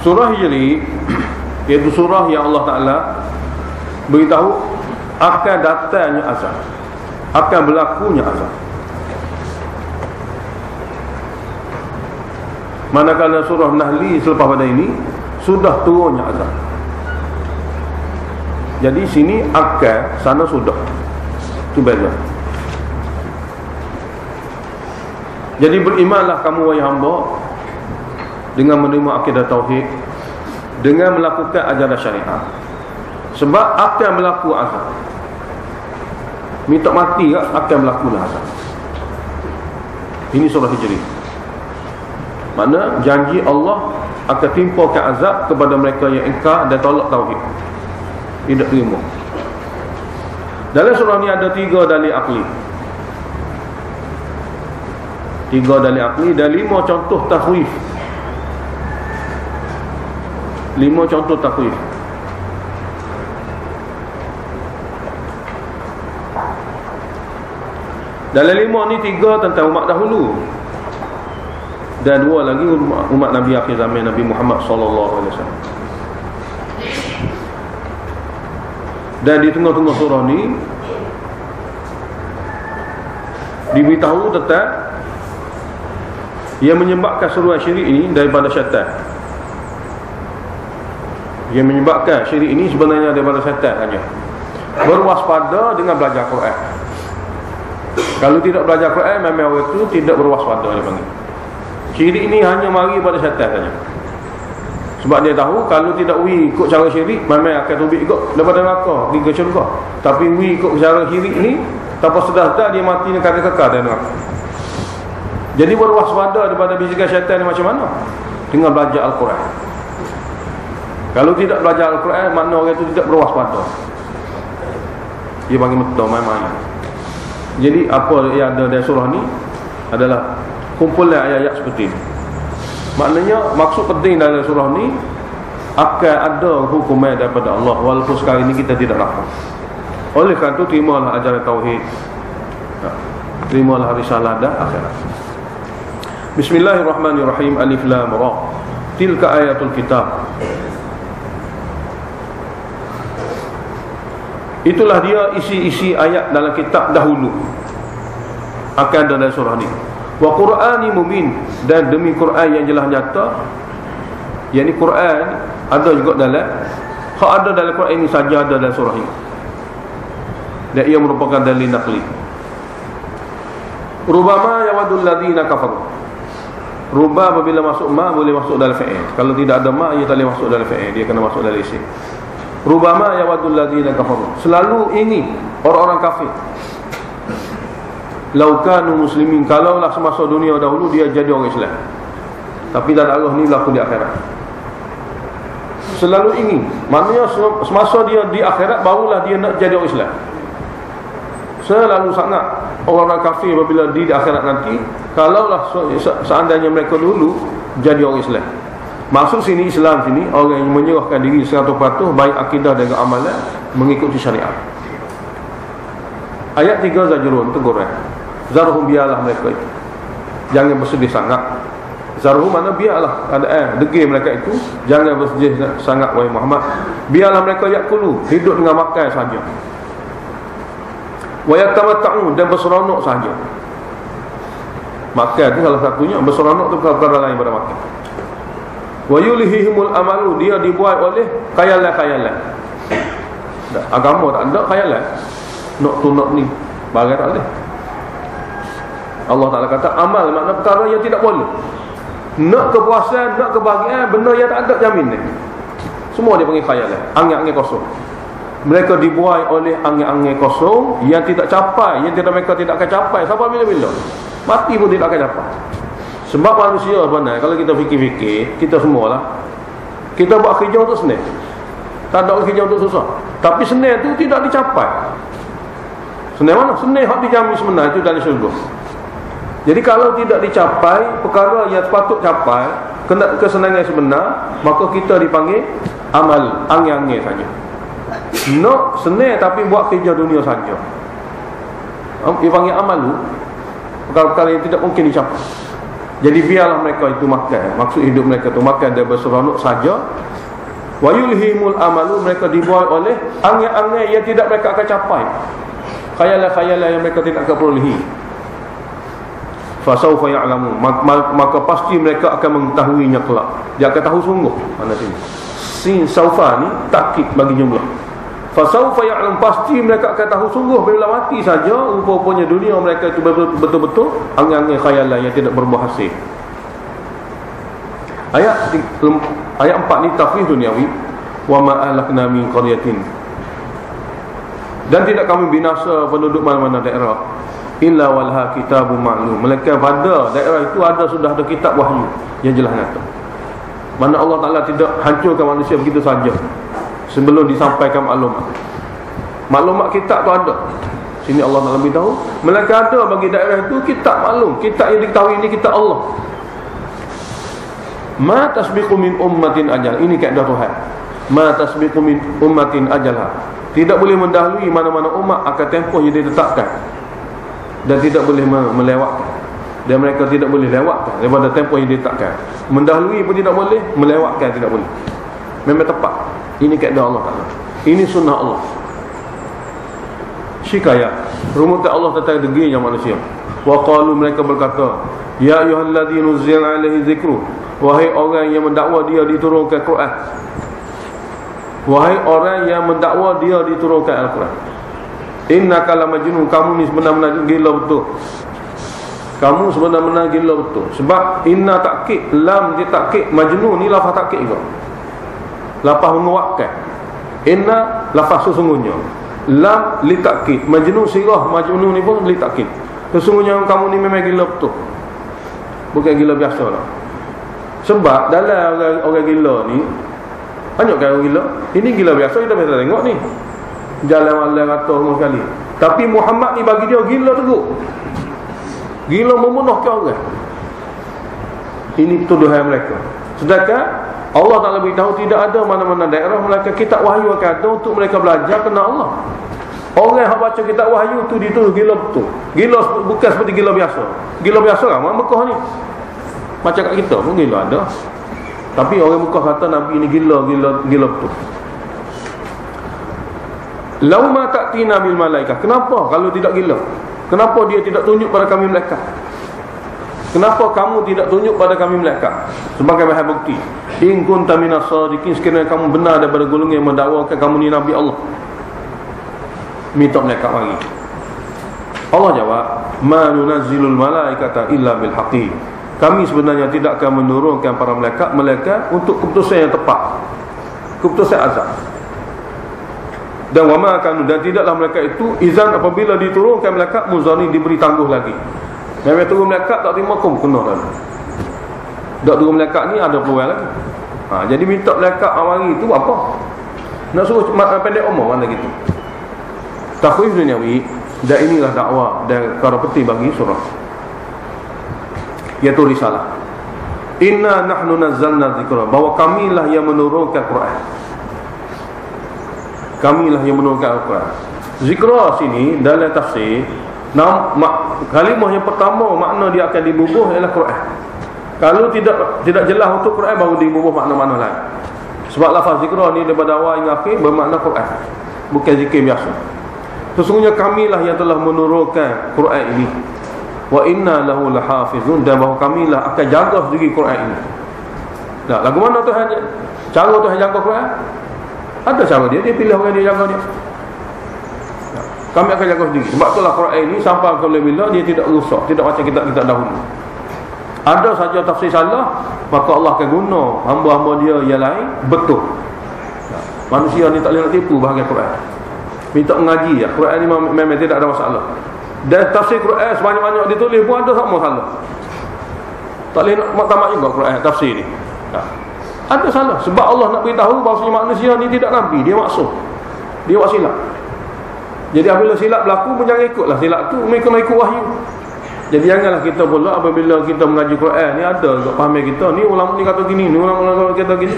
Surah Hijri iaitu surah yang Allah Ta'ala beritahu akan datangnya azab, akan berlakunya azab. Manakala surah Nahli selepas pada ini sudah turunnya azab. Jadi sini akan, sana sudah. Itu beza. Jadi berimanlah kamu wahai hamba dengan menerima akidah tauhid, dengan melakukan ajaran syariat. Sebab akan berlaku azab. Minta mati akan berlaku azab. Ini surah Hijri. Makna janji Allah akan timpakan azab kepada mereka yang ingkar dan tolak tauhid, tidak terima. Dalam surah ni ada 3 dalil akli, 3 dalil akli dan 5 contoh takhwif. 5 contoh takhwif. Dalam 5 ni 3 tentang umat dahulu dan 2 lagi umat Nabi akhir zaman, Nabi Muhammad sallallahu alaihi wasallam. Dan di tengah-tengah surah ni diberitahu tentang yang menyebabkan seruan syirik ini daripada syaitan. Yang menyebabkan syirik ini sebenarnya daripada syaitan saja. Berwaspada dengan belajar Quran. Kalau tidak belajar Quran, memang orang itu tidak berwaspada, dia panggil. Syirik ini hanya mari pada syaitan saja. Sebab dia tahu kalau tidak ikut cara syirik, memang akan tubik ikut daripada neraka pergi ke syurga. Tapi ikut cara syirik ni, tanpa sedar-sedar dia mati ni kekal dalam neraka. Jadi berwaspada daripada bisikan syaitan ni macam mana? Dengan belajar Al-Quran. Kalau tidak belajar Al-Quran, makna orang itu tidak berwaspada. Dia panggil betul main-main. Jadi apa yang ada dalam surah ni adalah kumpulan ayat-ayat seperti ini. Maknanya maksud penting dalam surah ni akan ada hukuman daripada Allah, walaupun sekarang ini kita tidak nampak. Oleh kerana itu terimalah ajaran tauhid, terimalah risalah dan akhirat. Bismillahirrahmanirrahim. Alif lam ra. Tilka ayatul kitab. Itulah dia isi-isi ayat dalam kitab dahulu, akan ada dalam surah ni. Wa Qur'ani mubin, dan demi Quran yang jelas nyata. Yang ni Quran ada juga dalam, hak ada dalam Quran ini saja ada dalam surah ini. Dan ia merupakan dalil naqli. Rubama yawadul ladzina kafaru. Ruba apabila masuk ma boleh masuk dalam fa'il. Kalau tidak ada ma, ia tak boleh masuk dalam fa'il, dia kena masuk dalam isim. Rubama yawadul ladzina kafaru. Selalu ini orang-orang kafir. Laukanu muslimin, kalaulah semasa dunia dahulu dia jadi orang Islam, tapi tak Allah ni berlaku di akhirat. Selalu ingin, maknanya semasa dia di akhirat barulah dia nak jadi orang Islam. Selalu sangat orang-orang kafir apabila di akhirat nanti, kalaulah seandainya mereka dulu jadi orang Islam. Maksud sini Islam sini orang yang menyerahkan diri 100% baik akidah dan amalan mengikuti syariat. Ayat 3 Zajrun, teguran. Zarhum, biarlah mereka itu, jangan bersedih sangat. Zarhum mana biarlah, ada degil mereka itu, jangan bersedih sangat wahai Muhammad. Biarlah mereka yakulu, hidup dengan makan saja. Wa yatamatta'u, dan berseronok saja. Makan itu salah satunya, berseronok itu perkara lain pada makan. Wa yulhihimul amalu, dia dibuat oleh khayalan-khayalan. Agama tak ada khayalan. Nak tu nak ni, barang tak boleh. Allah Ta'ala kata amal makna perkara yang tidak boleh. Nak kepuasan, nak kebahagiaan, benda yang tak ada jamin ni. Semua dia panggil khayalan, angin-angin kosong. Mereka dibuai oleh angin-angin kosong yang tidak capai, yang mereka tidak akan capai sampai bila-bila. Mati pun tidak akan capai. Sebab manusia sebenarnya, kalau kita fikir-fikir, kita semualah, kita buat kerja untuk senang, tak ada kerja untuk susah. Tapi senang tu tidak dicapai. Senang mana? Senang hak dijamin sebenarnya itu dari syurga. Jadi kalau tidak dicapai perkara yang sepatut capai, kena kesenangan sebenar, maka kita dipanggil amal, angin-angin saja. Nak senang tapi buat kerja dunia saja, dipanggil amal. Perkara-perkara yang tidak mungkin dicapai. Jadi biarlah mereka itu makan. Maksud hidup mereka itu makan dan berseronok saja. Wa yulhimul amalu, mereka dibuai oleh angan-angan yang tidak mereka akan capai. Khayalan-khayalan yang mereka tidak akan perolehi. Fasawfa ya'lamu, maka pasti mereka akan mengetahuinya kelak. Dia akan tahu sungguh. Mana sini? Sin saufa ni takkid bagi jumlah. Fasawfa ya'lam, pasti mereka akan tahu sungguh bila mati saja rupa-rupanya dunia mereka itu betul-betul angan-angan khayalan yang tidak berbuah hasil. Ayat 4 ni tafsir duniawi. Wa ma ahlakna min qaryatin, dan tidak kami binasa penduduk mana-mana daerah illa walha kitabun ma'lum, melainkan pada daerah itu sudah ada kitab wahyu yang jelas nyata. Mana Allah Ta'ala tidak hancurkan manusia begitu saja sebelum disampaikan maklumat kitab tu ada. Sini Allah Ta'ala beritahu, melainkan ada bagi daerah itu kitab maklum, kitab yang diketahui ini kitab Allah. Ma tasbiqu min ummatin ajal, ini kaedah Tuhan. Ma tasbiqu min ummatin ajalha, tidak boleh mendahului mana-mana umat akan tempoh yang ditetapkan, dan tidak boleh melewatkan, dan mereka tidak boleh lewatkan daripada tempoh yang ditetapkan. Mendahului pun tidak boleh, melewatkan tidak boleh. Memang tepat. Ini kaedah Allah Ta'ala, ini sunnah Allah. Syikayat rumus Allah tentang degilnya manusia. Wa qalu, mereka berkata, ya ayyuhalladzina nuzzila alaihi dzikru, wahai orang yang mendakwa dia diturunkan Quran. Wahai orang yang mendakwa dia diturunkan Al-Quran. Innaka lamajnun, kamu ni sebenar-benar gila betul. Kamu sebenar-benar gila betul. Sebab inna takkid, lam dia takkid, majnun ni lafaz takkid juga. Lafaz menguatkan. Inna lafaz sesungguhnya. Lam li takkid, majnun sirah majnun ni pun li takkid. Sesungguhnya kamu ni memang gila betul. Bukan gila biasa lah. Sebab dalam orang gila ni banyak kan orang gila. Ini gila biasa, kita biasa tengok ni. Jalan malam rata semua sekali. Tapi Muhammad ni bagi dia gila teruk. Gila membunuhkan orang. Ini tuduhan mereka. Sedangkan Allah Ta'ala beritahu tidak ada mana-mana daerah melainkan kitab wahyu akan ada untuk mereka belajar kenal Allah. Orang yang baca kitab wahyu tu dituduh gila betul. Gila bukan seperti gila biasa. Gila biasa lah orang Mekah ni. Macam kat kita pun gila ada. Tapi orang Mekah kata Nabi ni gila betul. Lauma ta'tina bil malaikah. Kenapa kalau tidak gila? Kenapa dia tidak tunjuk pada kami malaikat? Kenapa kamu tidak tunjuk pada kami malaikat? Sebagai bahan bukti. In kunta minas sadiqin, sekiranya kamu benar daripada golongan yang mendakwakan kamu ni Nabi Allah. Minta malaikat mari. Allah jawab, ma nunazzilul malaikata illa bil haqqi. Kami sebenarnya tidak akan menurunkan para malaikat untuk keputusan yang tepat, keputusan azab. Dan wama kanu, dan tidaklah malaikat itu izan apabila diturunkan malaikat muzani diberi tangguh lagi. Memang turun malaikat tak terima hukum kena dah. Tak turun malaikat ni ada peluang lagi. Jadi minta malaikat mari itu apa? Nak suruh pendek umur mana gitu. Takhwif duniawi, dan inilah dakwah dan perkara penting bagi surah, iaitu risalah. Inna nahnu nazzalna dzikra, bahawa kamilah yang menurunkan Quran. Kamilah yang menurunkan Al-Quran. Zikra sini dalam tafsir, kalimah yang pertama makna dia akan dibubuh ialah Quran. Kalau tidak jelas untuk Quran, baru dibubuh makna-makna lain. Sebab lafaz zikra ni daripada awal hingga akhir bermakna Quran, bukan zikir biasa. Sesungguhnya kamilah yang telah menurunkan Quran ini. Wa inna lahu lahafizun, dan bahawa kamilah akan jaga sendiri Quran ini. Nah, lagu mana Tuhan? Cara Tuhan jaga Quran? Ada cara dia pilih orang dia jaga dia. Nah, kami akan jaga sendiri. Sebab itulah Quran ini sampai ke bila dia tidak rusak, tidak macam kita dahulu. Ada saja tafsir salah, maka Allah akan guna hamba-hamba dia yang lain betul. Nah, manusia ni tak boleh nak tipu bahagian Quran. Minta mengaji ya. Quran ni memang tidak ada masalah. Dan tafsir Quran sebanyak-banyak ditulis pun ada sama salah. Tak boleh nak tamat juga Quran tafsir ni. Ada salah. Sebab Allah nak beritahu bahawa manusia ni tidak Nabi, dia maksum. Dia buat silap. Jadi apabila silap berlaku pun jangan ikutlah silap tu, mereka nak ikut wahyu. Jadi janganlah kita pula apabila kita mengaji Quran ni ada untuk faham kita, ni ulama ni kata gini, ni ulama kata gini.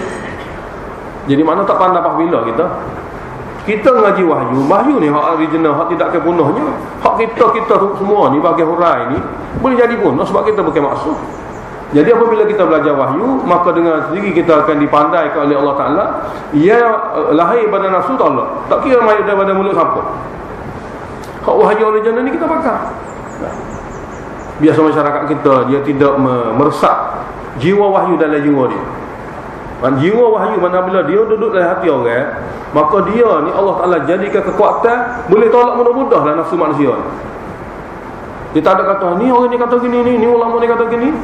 Jadi mana tak pandai apabila kita mengaji wahyu ni hak original, hak tidak kepunahnya. Hak kita semua ni bagi hurai ni boleh jadi punah sebab kita bukan maksud. Jadi apabila kita belajar wahyu, maka dengan sendiri kita akan dipandaikan oleh Allah Ta'ala. Ia lahir pada nafsu Allah, tak kira lahir daripada mulut siapa. Hak wahyu original ni kita pakai. Biasa masyarakat kita, dia tidak meresap jiwa wahyu dalam jiwa dia. Jiwa wahyu mana bila dia duduk dalam hati orang, maka dia ni Allah Ta'ala jadikan kekuatan boleh tolak mudah-mudah lah nafsu manusia. Kita ada kata ni orang ni kata gini, ni ulama ni kata gini.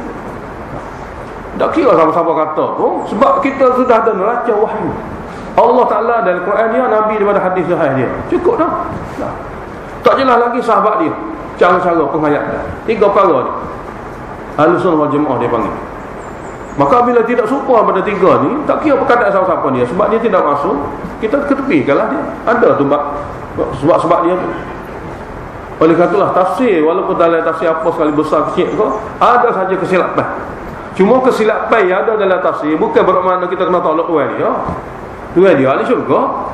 Tak kira sama-sama kata pun, sebab kita sudah ada neraca wahyu Allah Ta'ala dalam Quran dia, Nabi daripada hadis sahih dia. Cukup dah. Tak jelas lagi sahabat dia, cara-cara penghayatan. 3 perkara ni Ahlussunnah wal Jamaah dia panggil. Maka bila tidak suka pada 3 ni, tak kira perkataan siapa-siapa dia, sebab dia tidak masuk, kita ketepikanlah dia. Ada tu sebab dia tu. Oleh katalah tafsir, walaupun dalam tafsir apa sekali besar kecil kau, ada saja kesilapan. Cuma kesilapan yang ada dalam tafsir bukan bermakna kita kena tolak tuan dia. Tuan dia ahli syurga.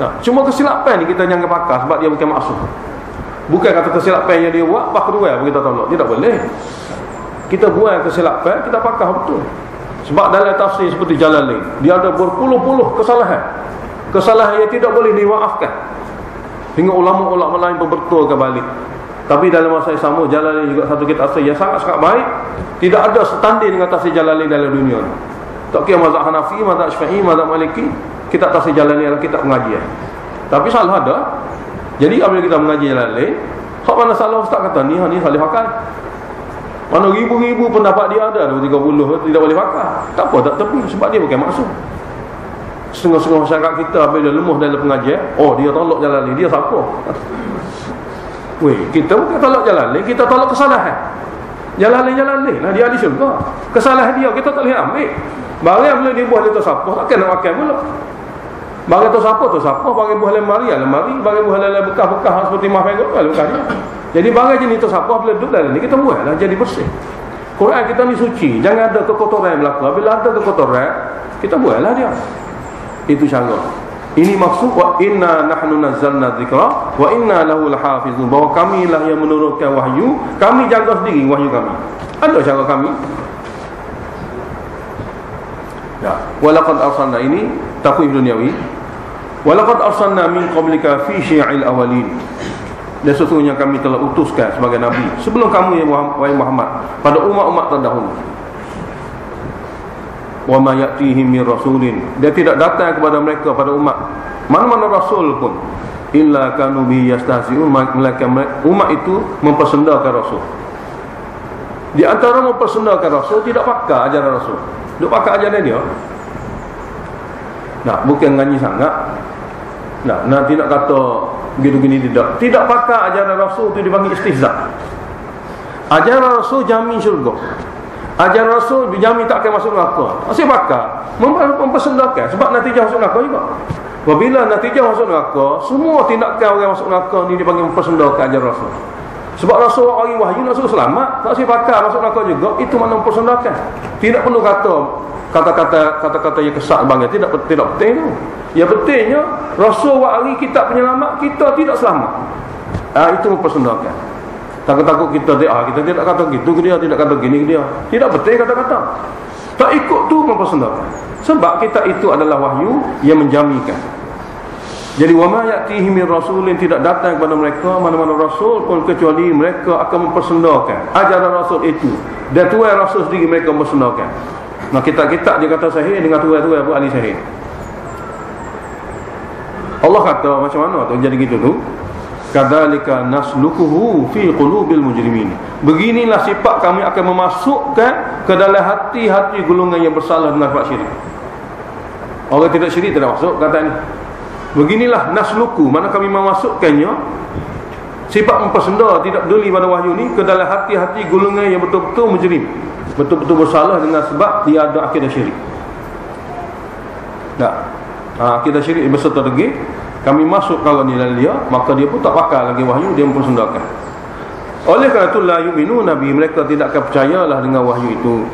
Nah, cuma kesilapan ni kita jangan pakai sebab dia bukan maksud. Bukan kata kesilapan yang dia buat pak kedua kita tolak, dia tak boleh. Kita buat kesilapan, kita pakai betul. Sebab dalam tafsir seperti Jalalain, dia ada berpuluh-puluh kesalahan. Kesalahan yang tidak boleh dimaafkan. Hingga ulama-ulama lain berbetulkan balik. Tapi dalam masa yang sama, Jalalain juga satu kitab tafsir yang sangat-sangat baik. Tidak ada setanding dengan tafsir Jalalain dalam dunia. Tak kira mazhab Hanafi, mazhab Syafi'i, mazhab Maliki, kitab tafsir Jalalain adalah kitab pengajian. Tapi salah ada. Jadi apabila kita mengaji Jalalain, hak mana salah ustaz kata ni salih pakai. Mana ribu-ribu pendapat dia ada 30 tidak boleh pakai. Tak apa, tak tepi sebab dia bukan maksud. Setengah-setengah masyarakat kita apabila lemah dalam pengajian, oh dia tolak Jalalain, dia siapa? Weh, kita bukan tolak Jalalain, kita tolak kesalahan. Jalalain lah, dia ahli syurga. Kesalahan dia kita tak boleh ambil. Barang bila dia buah dia tu siapa, takkan nak makan pula. Barang tu siapa, barang buah lemari, barang buah dalam bekas-bekas seperti mahfagok kalau bekas dia. Jadi barang jenis tu siapa bila duduk dalam ni kita buatlah jadi bersih. Quran kita ni suci, jangan ada kekotoran yang berlaku. Bila ada kekotoran, kita buatlah dia. Itu cara. Ini maksud wa inna nahnu nazzalna dzikra wa inna lahu lahafizun, bahawa kamilah yang menurunkan wahyu, kami jaga sendiri wahyu kami. Ada cara kami. Ya, walaqad arsalna, ini takwif duniawi. Walaqad arsalna min qablika fi syi'il awalin. Dan sesungguhnya kami telah utuskan sebagai nabi sebelum kamu ya Muhammad pada umat-umat terdahulu. Wa ma ya'tihim min rasulin, dia tidak datang kepada mereka pada umat mana-mana rasul pun illa kanu bi yastahzi'un, melainkan umat itu mempersendakan rasul. Di antara mempersendakan rasul tidak pakai ajaran rasul, duk pakai ajaran dia. Nah, bukan ngaji sangat. Nah, nanti nak kata begini tidak pakai ajaran rasul itu dipanggil istihza. Ajaran rasul jamin syurga. Ajaran rasul dijamin tak akan masuk neraka. Asyik pakai mempersendakan sebab natijah masuk neraka juga. Apabila natijah masuk neraka, semua tindakan orang masuk neraka ni dipanggil mempersendakan ajaran rasul. Sebab rasul orang wahyu nak suruh selamat, tak asyik pakai masuk neraka juga, itu makna mempersendakan. Tidak perlu kata-kata yang kesat banget, tidak penting tu. Yang pentingnya rasul wahyu kitab penyelamat, kita tidak selamat. Itu mempersendakan. Takut-takut kita tidak kata gitu ke dia, tidak kata gini ke dia. Tidak betul kata-kata. Tak ikut tu mempersendakan. Sebab kita itu adalah wahyu yang menjaminkan. Jadi wa ma ya'tihim min rasulin, tidak datang kepada mereka mana-mana rasul pun kecuali mereka akan mempersendakan ajaran rasul itu. Dan tuan rasul sendiri mereka mempersendakan. Nah, kitab-kitab dia kata sahih dengan tuan-tuan Abu Ali sahih. Allah kata macam mana tu jadi gitu tu? Kadzalika naslukuhu fi qulubil mujrimin. Beginilah sifat kami akan memasukkan ke dalam hati-hati golongan yang bersalah dengan buat syirik. Orang tidak syirik tidak masuk kata ni. Beginilah nasluku, mana kami memasukkannya sifat mempersenda tidak peduli pada wahyu ni ke dalam hati-hati golongan yang betul-betul mujrim, betul-betul bersalah dengan sebab dia ada akidah syirik. Akidah syirik berserta degil kami masuk kalau ni dalam dia, maka dia pun tak pakai lagi wahyu, dia mempersendakan. Oleh kerana itu la yu'minu nabi, mereka tidak akan percayalah dengan wahyu itu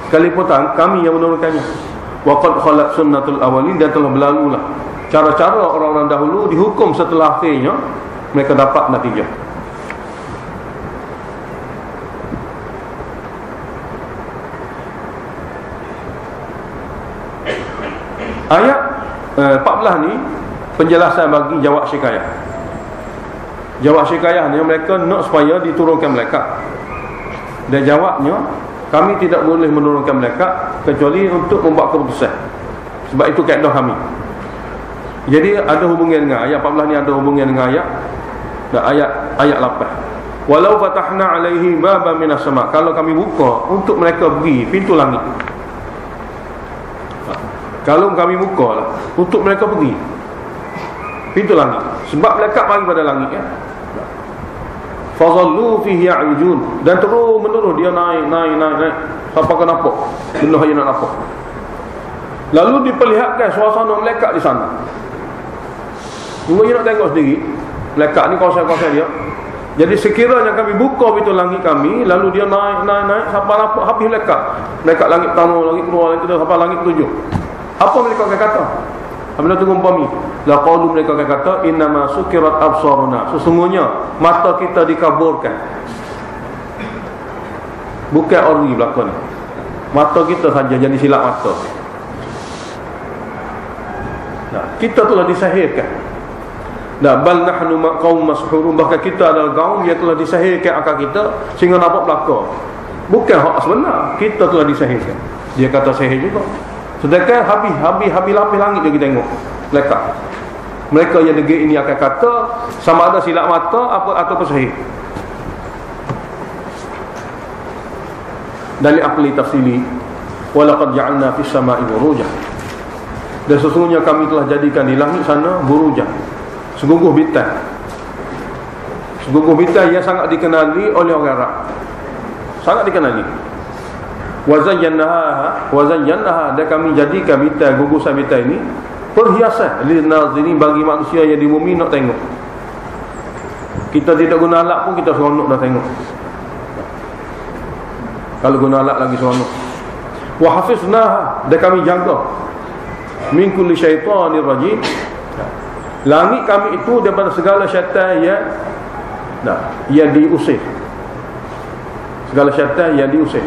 sekalipun kami yang menurunkannya. Wa qad khalat sunnatul awalin, dan telah berlalulah cara-cara orang-orang dahulu dihukum setelah akhirnya mereka dapat natijah. Ayat 14 ni penjelasan bagi jawab syikayah. Jawab syikayah ni mereka nak supaya diturunkan malaikat. Dan jawabnya, kami tidak boleh menurunkan malaikat kecuali untuk membuat keputusan. Sebab itu kaedah kami. Jadi ada hubungan dengan ayat 14 ni, ada hubungan dengan ayat dan ayat 8. Walau fatahna alaihi baban minas sama', kalau kami buka untuk mereka pergi pintu langit. Kalau kami buka lah untuk mereka pergi pintu langit, sebab malaikat mari pada langit ya. Fadhallu fihi ya'rujun, dan terus menerus dia naik sampai ke nampak benda yang nak nampak. Lalu diperlihatkan suasana malaikat di sana. Mungkin nak tengok sendiri malaikat ni kawasan-kawasan dia. Jadi sekiranya kami buka pintu langit kami, lalu dia naik sampai nampak habis malaikat langit pertama, langit kedua, langit ketiga, sampai langit ketujuh. Apa mereka akan kata? Apabila tunggu umpami, laqalu, mereka akan kata, innama sukirat absaruna, sesungguhnya mata kita dikaburkan. Bukan ori belakang ni, mata kita saja jadi silap mata. Nah, kita telah disahirkan. Nah, bal nahnu qaum mashhurun, bahkan kita adalah kaum yang telah disahirkan akal kita sehingga nampak belakang. Bukan hak sebenar, kita telah disahirkan. Dia kata sahir juga. Sedangkan habis lapis langit dia kita tengok malaikat. Mereka yang negeri ini akan kata sama ada silap mata ataupun sahih. Dari ahli tafsiri, walaqad ja'alna fis sama'i burujan, dan sesungguhnya kami telah jadikan di langit sana burujan, seguguh bintang. Seguguh bintang yang sangat dikenali oleh orang Arab, sangat dikenali. Wazayyannaha, dan kami jadikan bintang, gugusan bintang ini perhiasan lil nazirin, bagi manusia yang di bumi nak tengok. Kita tidak guna alat pun kita seronok dah tengok. Kalau guna alat lagi seronok. Wa hafiznaha, dan kami jaga min kulli syaitanir rajim, langit kami itu daripada segala syaitan yang diusir. Segala syaitan yang diusir.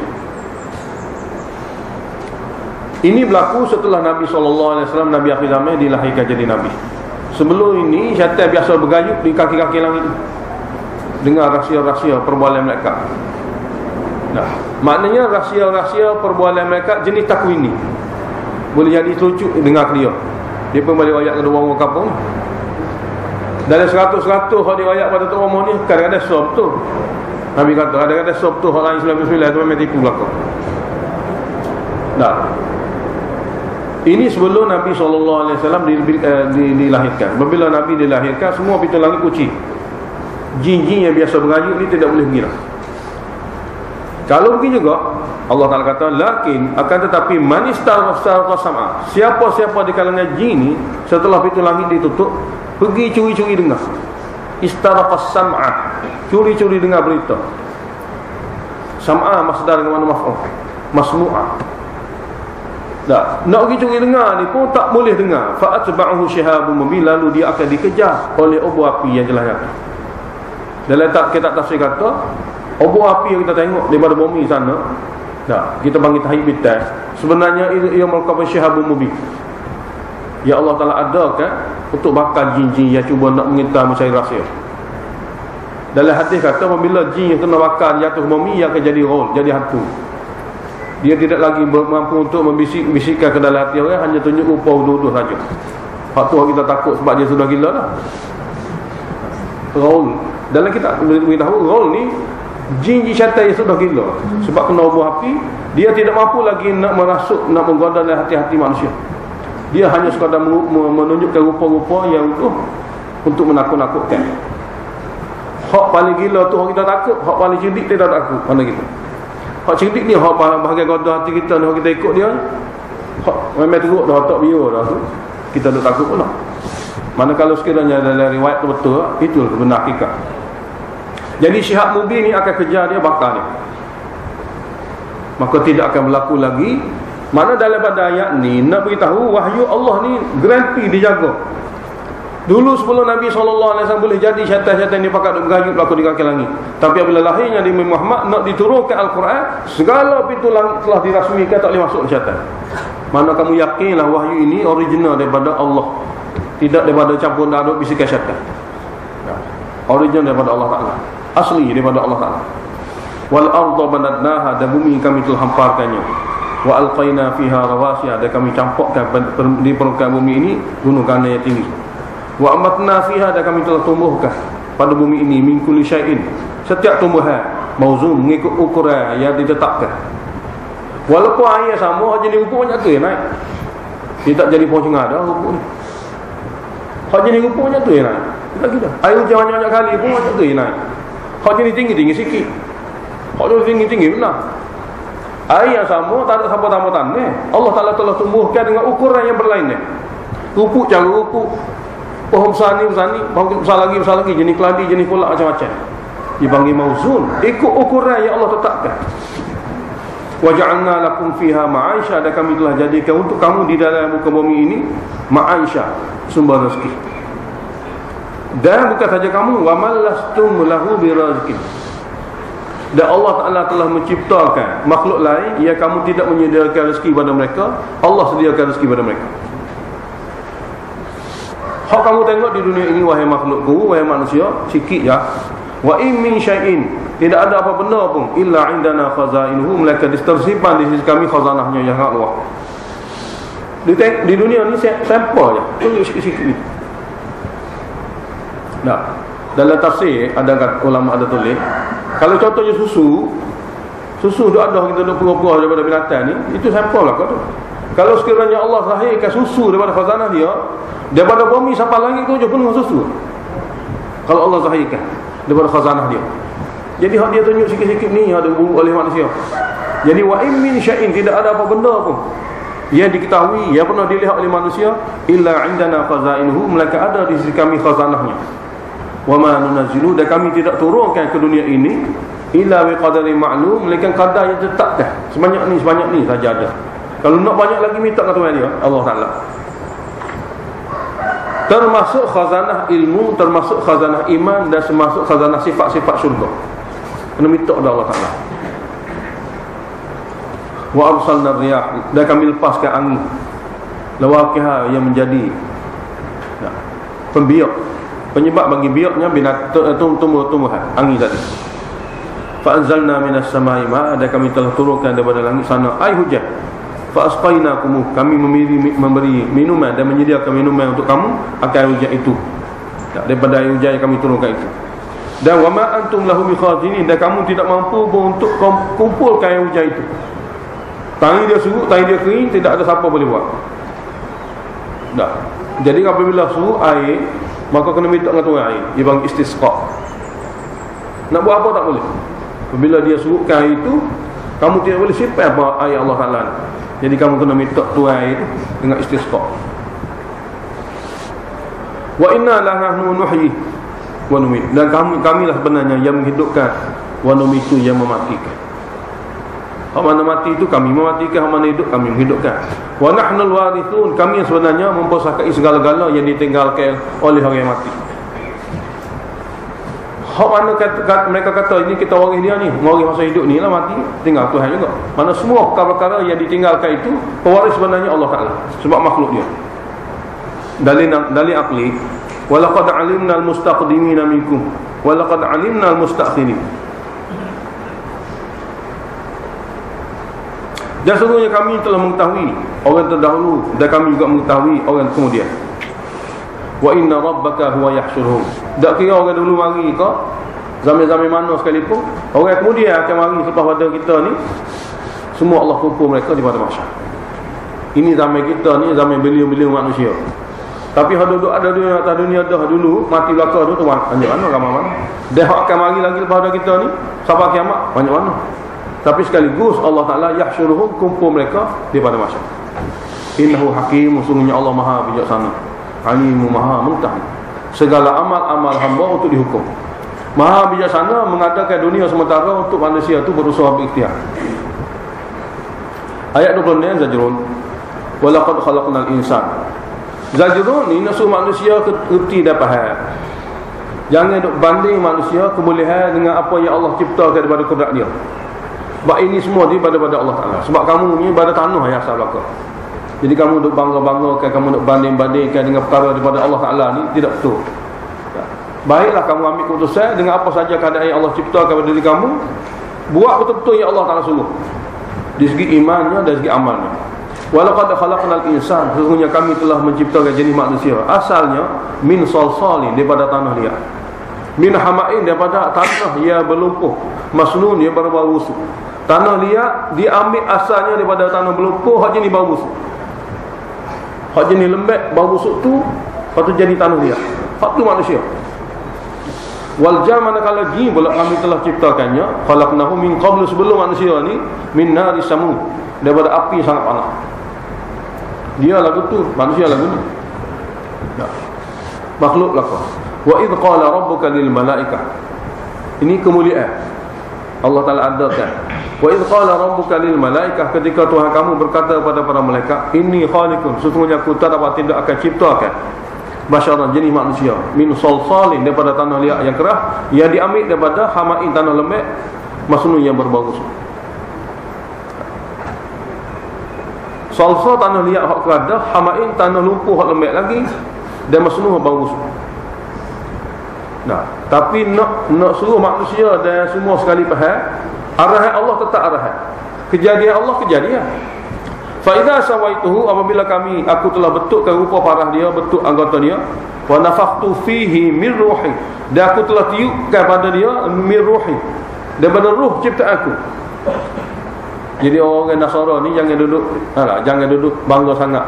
Ini berlaku setelah Nabi SAW, Nabi akhir zaman, dilahirkan jadi Nabi. Sebelum ini syaitan biasa bergayut di kaki-kaki langit, dengar rahsia-rahsia perbualan mereka. Nah, maknanya rahsia-rahsia perbualan mereka jenis takwini, boleh jadi selucuk dengar dia. Dia pun balik ayat kedua orang kampung. Dalam 100% hak dia ayat pada Tok Omar ni kadang-kadang sob tu. Nabi kata kadang-kadang sob tu hak lain 99 tu memang tipu belaka. Nah, ini sebelum Nabi SAW dilahirkan. Bila Nabi dilahirkan, semua pintu langit kunci. Jin-jin yang biasa bergayut ni tidak boleh pergi dah. Kalau pergi juga, Allah Ta'ala kata, lakin, akan tetapi manistar sam'a, siapa-siapa di kalangan jin ni, setelah pintu langit ditutup, pergi curi-curi dengar. Istaraqas sam'a, curi-curi dengar berita. Sam'a masdar dengan mana maf'ul, masmu'a. Tak, nak pergi curi dengar ni pun tak boleh dengar. Fa'atba'uhu shihabun mubin, lalu dia akan dikejar oleh obor api yang jelas nyata. Dalam kitab tafsir kata, obor api yang kita tengok daripada bumi sana, tak, kita panggil tahib bitai, sebenarnya ia merupakan shihabun mubin yang Allah Ta'ala adakan untuk bakar jin-jin yang cuba nak mengintai mencari rahsia. Dalam hadis kata, apabila jin yang kena bakar jatuh bumi, ia akan jadi roh, jadi hantu. Dia tidak lagi mampu untuk membisikkan ke dalam hati orang, hanya tunjuk rupa duduk saja. Hak tu kita takut sebab dia sudah gila dah. Raul, dalam kita beritahu Raul ni jin syaitan yang sudah gila, sebab kena obor api, dia tidak mampu lagi nak merasuk, nak menggoda dalam hati-hati manusia. Dia hanya sekadar menunjukkan rupa-rupa yang untuk menakut-nakutkan. Hak paling gila tu hak kita takut, hak paling cerdik tidak takut mana kita. Hak cerdik ni hak bahagian goda hati kita ni, hak kita ikut dia, hak memang teruk dah, tak biar dah tu, kita tak takut pula. Manakala sekiranya dalam riwayat tu betul, itu benar hakikat. Jadi syihab mubin ni akan kejar dia, bakar dia, maka tidak akan berlaku lagi. Mana dalam pada ayat ni nak beritahu wahyu Allah ni garanti dijaga. Dulu sebelum Nabi SAW boleh jadi syaitan-syaitan ni pakat bergayut berlaku di kaki langit. Tapi apabila lahirnya Nabi Muhammad nak diturunkan Al-Quran, segala pintu langit telah dirasmikan, tak boleh masuk syaitan. Mana kamu yakinlah wahyu ini original daripada Allah, tidak daripada campur aduk bisikan syaitan. Original daripada Allah Ta'ala, asli daripada Allah Ta'ala. Wal arda banadnaha, dan bumi kami telah hamparkannya. Wa alqaina fiha rawasiya, dan kami campakkan di permukaan bumi ini gunung-gunung yang tinggi. Wa amatna fiha, dan kami telah tumbuhkan pada bumi ini min kulli syai'in, setiap tumbuhan mauzun, mengikut ukuran yang ditetapkan. Walaupun air sama, jenis rupa banyak tu naik. Dia tak jadi pohon cengada rupa ni. Hak jenis rupa banyak tu naik. Tak kira. Air hujan banyak-banyak kali pun banyak tu naik. Hak jenis tinggi-tinggi sikit. Hak jenis tinggi-tinggi benar. Air yang sama, tak ada sambatan-sambatan ni. Allah Ta'ala telah tumbuhkan dengan ukuran yang berlainan. Rupuk cara rupuk. Pohon besar ni, pohon besar lagi, jenis keladi, jenis kolak macam-macam. Dipanggil mauzun, ikut ukuran yang Allah tetapkan. Waja'alna lakum fiha ma'aisha, dan kami telah jadikan untuk kamu di dalam muka bumi ini ma'aisha, sumber rezeki. Dan bukan saja kamu, wa mallastum lahu birazqin, dan Allah Ta'ala telah menciptakan makhluk lain yang kamu tidak menyediakan rezeki pada mereka, Allah sediakan rezeki pada mereka. Hak kamu tengok di dunia ini, wahai makhlukku, wahai manusia, sikit ya. Wa in min syai'in, tidak ada apa benda pun illa indana khazainuhu, melainkan tersimpan di sisi kami khazanahnya yang sangat luas. Di dunia ni sampel je, tunggu sikit-sikit ni. Nah, dalam tafsir ada ulama ada tulis, kalau contohnya susu tu ada kita duk pura-pura daripada binatang ni, itu sampel lah kau tu. Kalau sekiranya Allah zahirkan susu daripada khazanah dia, daripada bumi sampai langit tu je penuh susu. Kalau Allah zahirkan daripada khazanah dia. Jadi hak dia tunjuk sikit-sikit ni yang ada buruk oleh manusia. Jadi wa in min syai'in, tidak ada apa benda pun yang diketahui, yang pernah dilihat oleh manusia, illa indana khazainuhu, melainkan ada di sisi kami khazanahnya. Wa ma nunazzilu, dan kami tidak turunkan ke dunia ini illa bi qadarin ma'lum, melainkan qadar yang ditetapkan. Sebanyak ni saja ada. Kalau nak banyak lagi minta kat Tuhan dia, Allah Ta'ala. Termasuk khazanah ilmu, termasuk khazanah iman, dan termasuk khazanah sifat-sifat syurga. Kena minta pada Allah Ta'ala. Wa arsalna riyah, dan kami lepaskan angin lawaqiha, yang menjadi pembiak, penyebab bagi biaknya tumbuh-tumbuhan, angin tadi. Fa anzalna minas samai ma, dan kami telah turunkan daripada langit sana air hujan. Fa asqainakum, kami memberi minuman dan menyediakan minuman untuk kamu akan air hujan itu, daripada air hujan yang kami turunkan itu. Dan wa ma antum lahu bikhazinin, dan kamu tidak mampu untuk kumpulkan air hujan itu. Tangi dia surut, tangi dia kering, tidak ada siapa boleh buat. Dah. Jadi apabila surut air, maka kena minta dengan Tuhan air. Dia panggil istisqa. Nak buat apa tak boleh. Apabila dia surutkan air itu, kamu tidak boleh simpan apa air Allah Ta'ala. Jadi kamu kena minta Tuhan air itu dengan istisqa. Wa inna la nahnu nuhyi wa numit, dan kamilah sebenarnya yang menghidupkan, wa numitu, yang mematikan. Hak mana mati itu kami mematikan, hak mana hidup kami menghidupkan. Wa nahnul warithun, kami yang sebenarnya mempersakai segala-gala yang ditinggalkan oleh orang yang mati. Hak mana mereka kata ini kita waris dia ni, waris masa hidup ni lah, mati tinggal Tuhan juga. Mana semua perkara-perkara yang ditinggalkan itu pewaris sebenarnya Allah Ta'ala, sebab makhluk dia. Dalil akli, walaqad alimna almustaqdimina minkum walaqad alimna almustaakhirin. Dan seluruhnya kami telah mengetahui orang terdahulu, dan kami juga mengetahui orang kemudian. Wa inna rabbaka huwa yahsyuruhum, tak kira orang dulu mari ke zaman-zaman mana sekalipun, orang kemudian akan mari selepas pada kita ni, semua Allah kumpul mereka di pada mahsyar. Ini zaman kita ni, zaman beliau-beliau manusia. Tapi hak duduk ada dunia atas dunia dah dulu, mati belaka tu banyak mana, ramai mana. Dia akan mari lagi lepas pada kita ni sampai kiamat, banyak mana. Tapi sekaligus Allah Ta'ala yahsyuruhum, kumpul mereka di pada mahsyar. Innahu hakim, sungguhnya Allah Maha bijaksana, alimu, Maha mengetahui segala amal-amal hamba untuk dihukum. Maha bijaksana mengadakan dunia sementara untuk manusia itu berusaha berikhtiar. Ayat 26, Zajrun, walaqad khalaqnal insan. Zajrun ni nafsu manusia kerti dan faham. Jangan duk banding manusia kebolehan dengan apa yang Allah ciptakan daripada kudrat dia. Sebab ini semua daripada Allah Ta'ala. Sebab kamu ni pada tanah yang asal belaka. Jadi kamu duk bangga-banggakan, kamu duk banding-bandingkan dengan perkara daripada Allah Ta'ala ni, tidak betul. Baiklah kamu ambil keputusan dengan apa saja keadaan yang Allah ciptakan pada diri kamu, buat betul-betul yang Allah Ta'ala suruh, di segi imannya dan segi amalnya. Walaqad khalaqnal insan, sesungguhnya kami telah menciptakan jenis manusia asalnya min salsalin, daripada tanah liat, min hama'in, daripada tanah yang berlumpur, masnun, yang berbau busuk. Tanah liat diambil asalnya daripada tanah berlumpur, hak jenis bau busuk. Hak jenis lembek bau busuk tu, lepas tu jadi tanah liat, hak tu manusia. Wal jam, manakala jin pula kami telah ciptakannya, khalaqnahu min qablu, sebelum manusia ni, min nari samud, daripada api sangat panas. Dia lagu tu, manusia lagu ni. Makhluk lakah. Wa idh qala rabbuka lil malaikah, ini kemuliaan Allah Ta'ala adakan. Wa idh qala rabbuka lil malaikah, ketika Tuhan kamu berkata kepada para malaikat, inni khaliqun, sesungguhnya aku tak dapat tidak akan ciptakan basyaran, jenis manusia, min salsalin, daripada tanah liat yang kerah, yang diambil daripada hama'in, tanah lembek, masnun, yang berbau busuk. Salsal tanah liat hak kerah, hama'in tanah lumpur hak lembek lagi, dan masnun bau busuk. Nah, tapi nak suruh manusia dan semua sekali faham, arahan Allah tetap arahan, kejadian Allah kejadian. Fa idza sawaituhu, apabila aku telah bentukkan rupa parah dia, bentuk anggota dia, wa nafakhtu fihi min ruhi, dan aku telah tiupkan pada dia min ruhi, daripada ruh ciptaan aku. Jadi orang Nasara ni jangan duduk bangga sangat.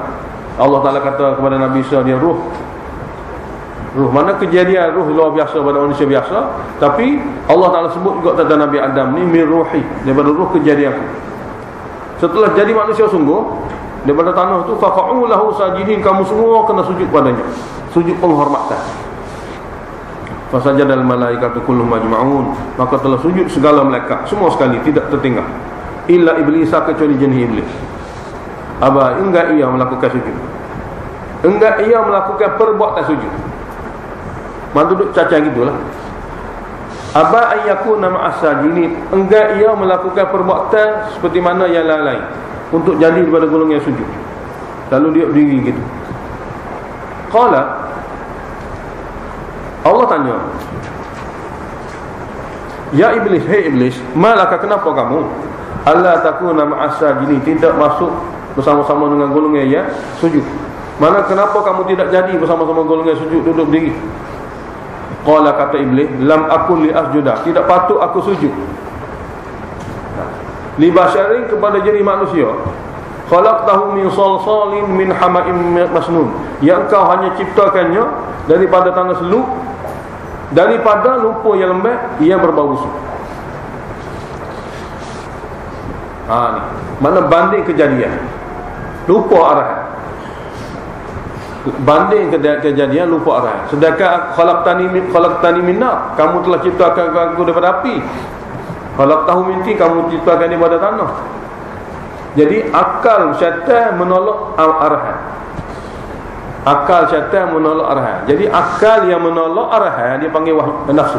Allah Ta'ala kata kepada Nabi Isa, dia ruh. Mana kejadian ruh luar biasa pada manusia biasa, tapi Allah Ta'ala sebut juga tentang Nabi Adam ni min ruhi, daripada ruh kejadian aku. Setelah jadi manusia sungguh daripada tanah tu, faqa'u lahu sajidin, kamu semua kena sujud padanya, sujud penghormatan. Fasajadal malaikatu kulluhum ajma'un, maka telah sujud segala malaikat semua sekali, tidak tertinggal, illa iblis, kecuali jenis iblis. Aba, enggak ia melakukan sujud, enggak ia melakukan perbuatan sujud. Mana duduk cacat gitulah. Aba ayyakuna ma'as-sajidin, enggak ia melakukan perbuatan seperti mana yang lain untuk jadi daripada golongan yang sujud. Lalu dia berdiri gitu. Qala, Allah tanya, ya iblis, hei iblis, malaka, kenapa kamu alla takuna ma'as-sajidin, tidak masuk bersama-sama dengan golongan yang sujud? Mana kenapa kamu tidak jadi bersama-sama golongan yang sujud, duduk berdiri? Qala, kata iblis, lam akun li asjuda, tidak patut aku sujud li basyarin, kepada jenis manusia, khalaqtahu min salsalin min hama'in masnun, yang kau hanya ciptakannya daripada tanah seluk, daripada lumpur yang lembek yang berbau busuk. Ni mana banding kejadian, lupa arahan, banding kejadian lupa arah. Sedangkan khalaqtani min nar, kamu telah ciptakan aku daripada api. Khalaqtahu min tin, kamu ciptakan daripada tanah. Jadi akal syaitan menolak arahan. Akal syaitan menolak arahan. Jadi akal yang menolak arahan dia panggil nafsu.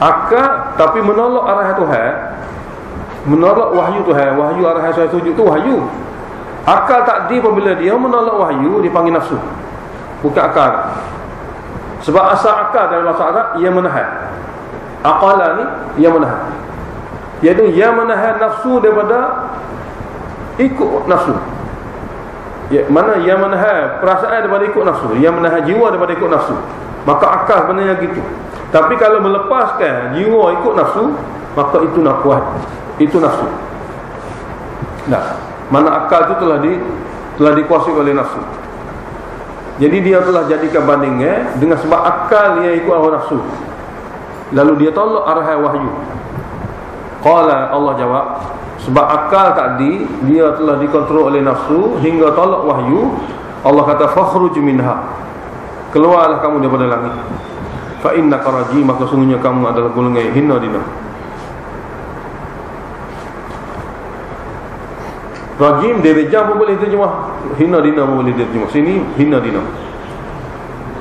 Akal tapi menolak arahan Tuhan, menolak wahyu Tuhan. Wahyu arahan saya sujud tu wahyu. Akal takdir apabila dia menolak wahyu dipanggil nafsu, bukan akal. Sebab asal akal dalam bahasa Arab ia menahan. Aqala ni ia menahan. Iaitu ia menahan nafsu daripada ikut nafsu. Ya, mana ia menahan perasaan daripada ikut nafsu, ia menahan jiwa daripada ikut nafsu. Maka akal sebenarnya gitu. Tapi kalau melepaskan jiwa ikut nafsu, maka itu nafsu. Itu nafsu. Nah, mana akal itu telah dikuasai oleh nafsu. Jadi dia telah jadikan bandingnya dengan sebab akal yang ikut hawa nafsu, lalu dia tolak arahan wahyu. Qala, Allah jawab, sebab akal tadi dia telah dikontrol oleh nafsu hingga tolak wahyu. Allah kata, fakhruj minha, keluarlah kamu daripada langit. Fa innaka rajim, maka sungguhnya kamu adalah golongan yang hina dina. Rajim direjam pun boleh terjemah, hina dina pun boleh terjemah. Sini hina dina.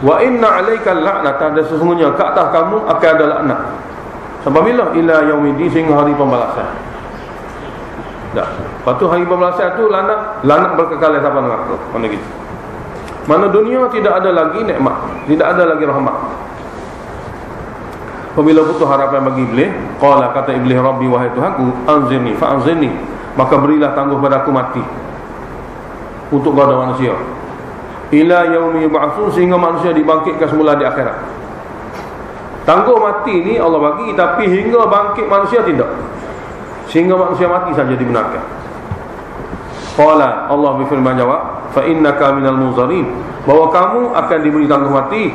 Wa inna 'alaika la'nata, dan sesungguhnya ke atas kamu akan ada laknat. Sampai bila? Ila yaumiddin, sehingga hari pembalasan. dah. Lepas tu hari pembalasan tu lanat berkekalan sampai neraka. Mana gitu. Mana dunia tidak ada lagi nikmat, tidak ada lagi rahmat. Apabila putus harapan bagi iblis, qala, kata iblis, rabbi wahai Tuhanku, anzirni fa anzirni, maka berilah tangguh padaku mati untuk kepada manusia, ila yaumi yub'atsun, sehingga manusia dibangkitkan semula di akhirat. Tangguh mati ni Allah bagi, tapi hingga bangkit manusia tidak. Sehingga manusia mati saja dibenarkan. Qala, Allah berfirman jawab, fa innaka minal munzarin, bahawa kamu akan diberi tangguh mati,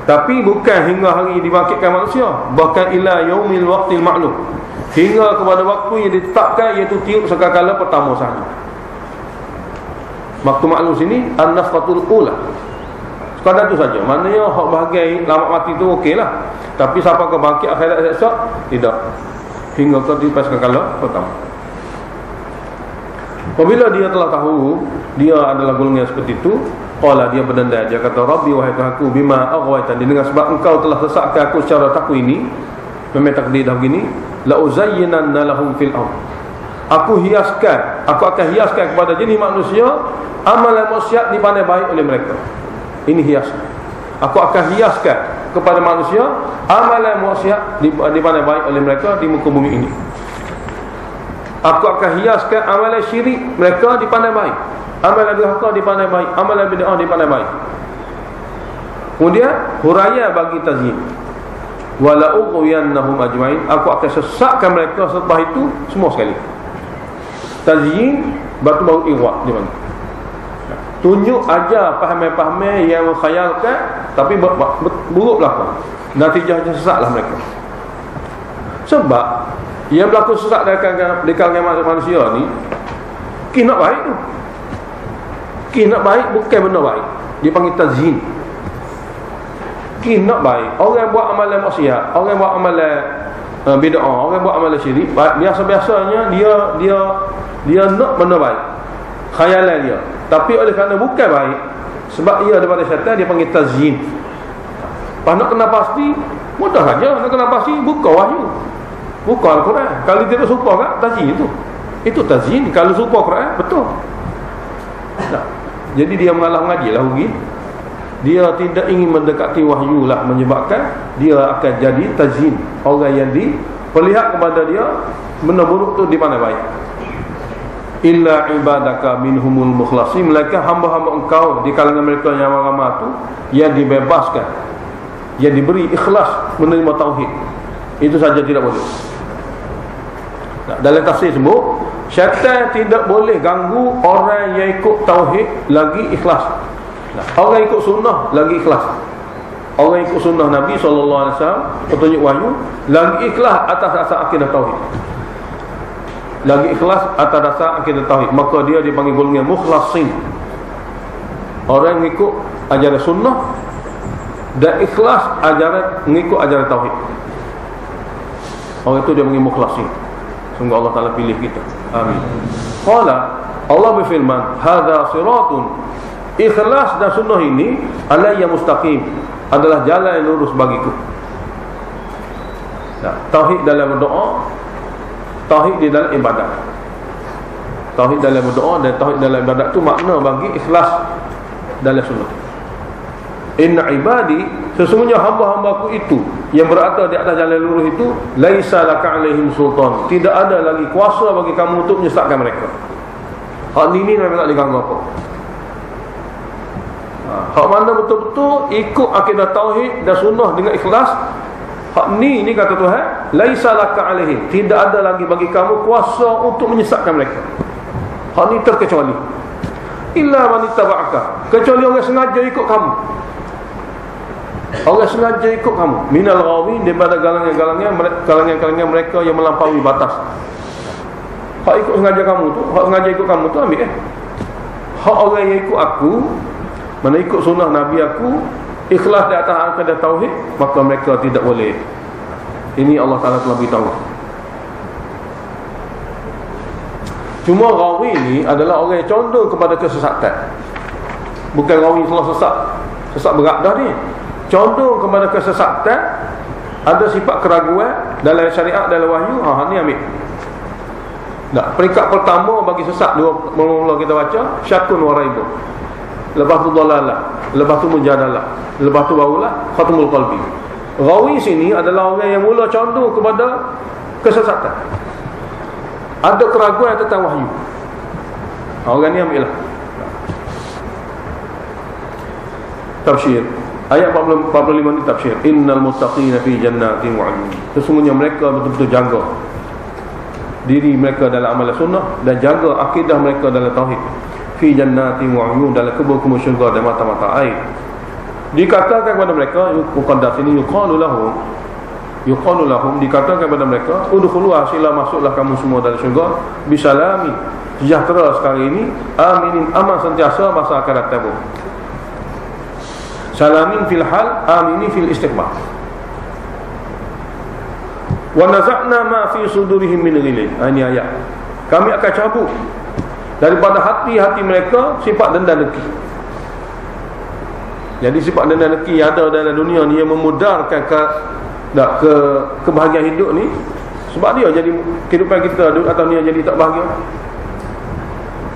tapi bukan hingga hari dibangkitkan manusia, bahkan ila yaumil waqtil ma'lum, hingga kepada waktu yang ditetapkan, iaitu tiup sekakala pertama sahaja. Waktu maklum sini an-nafqatul ula, sekadar tu saja. Maknanya hak bahagian lamat mati tu okeylah, tapi siapa ke bangkit akhirat esok tidak, hingga ke tiup sekakala pertama. Apabila dia telah tahu dia adalah golongan seperti itu, qala, dia berdendam, dia kata, rabbi wahai Tuhanku, bima aghwaytani, dengan sebab engkau telah sesatkan aku secara takwa ini, memang takdir dah begini, la uzayyinanna lahum fil ardh, aku akan hiaskan kepada jenis manusia amalan maksiat dipandang baik oleh mereka. Ini hias. Aku akan hiaskan kepada manusia amalan maksiat dipandang baik oleh mereka di muka bumi ini. Aku akan hiaskan amalan syirik mereka dipandang baik, amalan durhaka dipandang baik, amalan bid'ah dipandang baik. Kemudian huraya bagi tazyin, wala ughwiyannahum ajmain, aku akan sesatkan mereka setelah itu semua sekali. Tazyin batu baru ighwa di mana? Tunjuk aja pahaman-pahaman yang mengkhayalkan, tapi buruk belaka, natijahnya sesatlah mereka. Sebab yang berlaku sesat di kalangan manusia ni, nak baik tu, nak baik bukan benda baik, dia panggil tazyin. Nak baik, orang buat amalan maksiat, orang buat amalan bid'ah, orang buat amalan syirik, biasa-biasanya dia nak benda baik, khayalan dia, tapi oleh kerana bukan baik, sebab ia daripada syaitan, dia panggil tazyin. Nak kena pasti, mudah saja. Nak kena pasti, buka wahyu, buka Al-Quran. Kalau tidak serupa kan, tazyin itu tazyin. Kalau serupa Quran, betul. Nah, jadi dia mengaji lah rugi. Dia tidak ingin mendekati wahyu lah, menyebabkan dia akan jadi tazyin. Orang yang diperlihat kepada dia benda buruk tu di mana baik. Illa ibadaka minhumul mukhlasin, melainkan hamba-hamba engkau di kalangan mereka yang ramah tu, yang dibebaskan, yang diberi ikhlas menerima tauhid. Itu saja tidak boleh. Nah, dalam tafsir sebut, syaitan tidak boleh ganggu orang yang ikut tauhid lagi ikhlas. Nah, orang ikut sunnah lagi ikhlas. Orang ikut sunnah Nabi SAW, petunjuk wahyu, lagi ikhlas atas asas akidah tauhid. Lagi ikhlas atas dasar akidah tauhid, maka dia dipanggil golongan mukhlasin. Orang yang ikut ajaran sunnah dan ikhlas mengikut ajaran tauhid, orang itu dia panggil mukhlasin. Semoga Allah Ta'ala pilih kita. Amin. Qala, Allah berfirman, hadza siratun, ikhlas dan sunnah ini alayya mustaqim, adalah jalan yang lurus bagiku. Nah, tauhid dalam berdoa, tauhid di dalam ibadat. Tauhid dalam berdoa dan tauhid dalam ibadat tu makna bagi ikhlas dalam sunnah. Inna ibadi, sesungguhnya hamba-hambaku itu yang berada di atas jalan lurus itu, laisa laka alaihim sultan, tidak ada lagi kuasa bagi kamu untuk menyesatkan mereka. Hak ini memang tak diganggu apa. Hak mana betul-betul ikut akidah tauhid dan sunnah dengan ikhlas, hak ni kata Tuhan, laisa laka alaihim, tidak ada lagi bagi kamu kuasa untuk menyesatkan mereka. Hak ni terkecuali illa man ittaba'aka, kecuali orang sengaja ikut kamu. Allah sengaja ikut kamu, minal ghawin, daripada kalangan mereka yang melampaui batas. Hak ikut sengaja kamu tu, hak sengaja ikut kamu tu ambil hak orang yang ikut aku, mana ikut sunnah Nabi aku, ikhlas di atas akidah tauhid, maka mereka tidak boleh. Ini Allah Ta'ala telah beritahu. Cuma ghawi ni adalah orang yang condong kepada kesesatan. Bukan ghawi telah sesat berat dah ni, condong kepada kesesatan, ada sifat keraguan dalam syariat, dalam wahyu. Ni ambil. Nah, peringkat pertama bagi sesat dua mula kita baca syakun wa raibun. Lepas tu dalalah, lepas tu mujadalah, lepas tu barulah khatmul qalbi. Rawi sini adalah orang yang mula condong kepada kesesatan. Ada keraguan tentang wahyu. Orang ni ambillah. Tafsir ayat 45 ni tafsir. Innal muttaqina fi jannatin wa 'uyun. Sesungguhnya mereka betul-betul jaga diri mereka dalam amalan sunnah dan jaga akidah mereka dalam tauhid. Fi jannatin wa 'uyun, dalam kebun-kebun syurga dan mata-mata air. Dikatakan kepada mereka, muqaddas ini yuqalu lahum, dikatakan kepada mereka, udkhuluha, sila masuklah kamu semua dalam syurga bisalami, sejahtera sekarang ini, aminin, aman sentiasa masa akan datang. Salamin fil hal, aminin fil istiqbal. Wa naza'na ma fi sudurihim min ghilin. Ini ayat. Kami akan cabut daripada hati-hati mereka sifat dendam dengki. Jadi sifat dendam dengki yang ada dalam dunia ni yang memudarkan kebahagiaan hidup ni, sebab dia jadi kehidupan kita atau dunia jadi tak bahagia.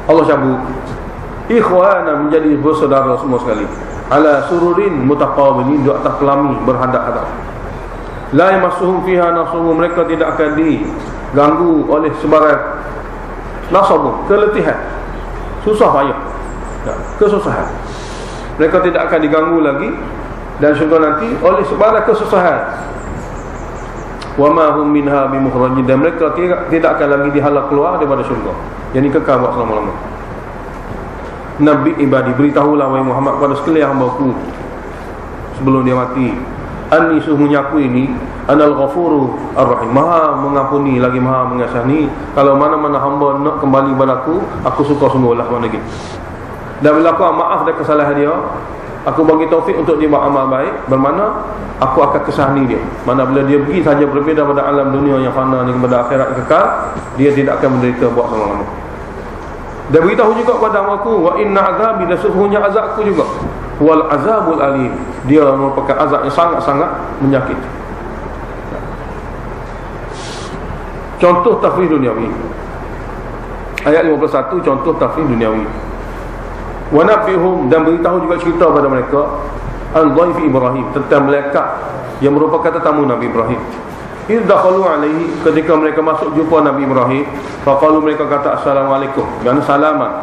Allah cabut. Ikhwana, menjadi bersaudara semua sekali. Ala sururin mutaqabilin, di atas pelami berhadap-hadap. La yamassuhum fiha nasabun, mereka tidak akan diganggu oleh sebarang nasabun, keletihan, susah payah, kesusahan. Mereka tidak akan diganggu lagi dan syurga nanti oleh sebarang kesusahan. Wa ma hum minha bimukhrajin, dan mereka tidak akan lagi dihalau keluar daripada syurga, yang kekal buat selama-lamanya. Nabi ibadi, beritahulah wahai Muhammad kepada sekalian hamba-Ku sebelum dia mati, anni, sungguhnya aku ini anal ghafuru ar-rahim, maha mengampuni lagi maha mengasihani. Kalau mana-mana hamba nak kembali kepada aku suka sungguhlah mana gitu. Dan bila aku maaf dan kesalahan dia, aku bagi taufik untuk dia buat amal baik, bermakna aku akan kesahani dia. Mana bila dia pergi saja berbeza pada alam dunia yang fana ni kepada akhirat kekal, dia tidak akan menderita buat lama-lama. Dan beritahu juga kepada aku, wa inna azabi, dan sesungguhnya azabku juga, wal azabul alim, dia merupakan azab yang sangat-sangat menyakiti. Contoh tafsir duniawi, ayat 51, contoh tafsir duniawi. Wa nabihum, dan beritahu juga cerita pada mereka an dhaifi Ibrahim, tentang malaikat yang merupakan tetamu Nabi Ibrahim. Idakhalu alaihi, ketika mereka masuk jumpa Nabi Ibrahim, faqalu, mereka kata assalamualaikum, yani salaman,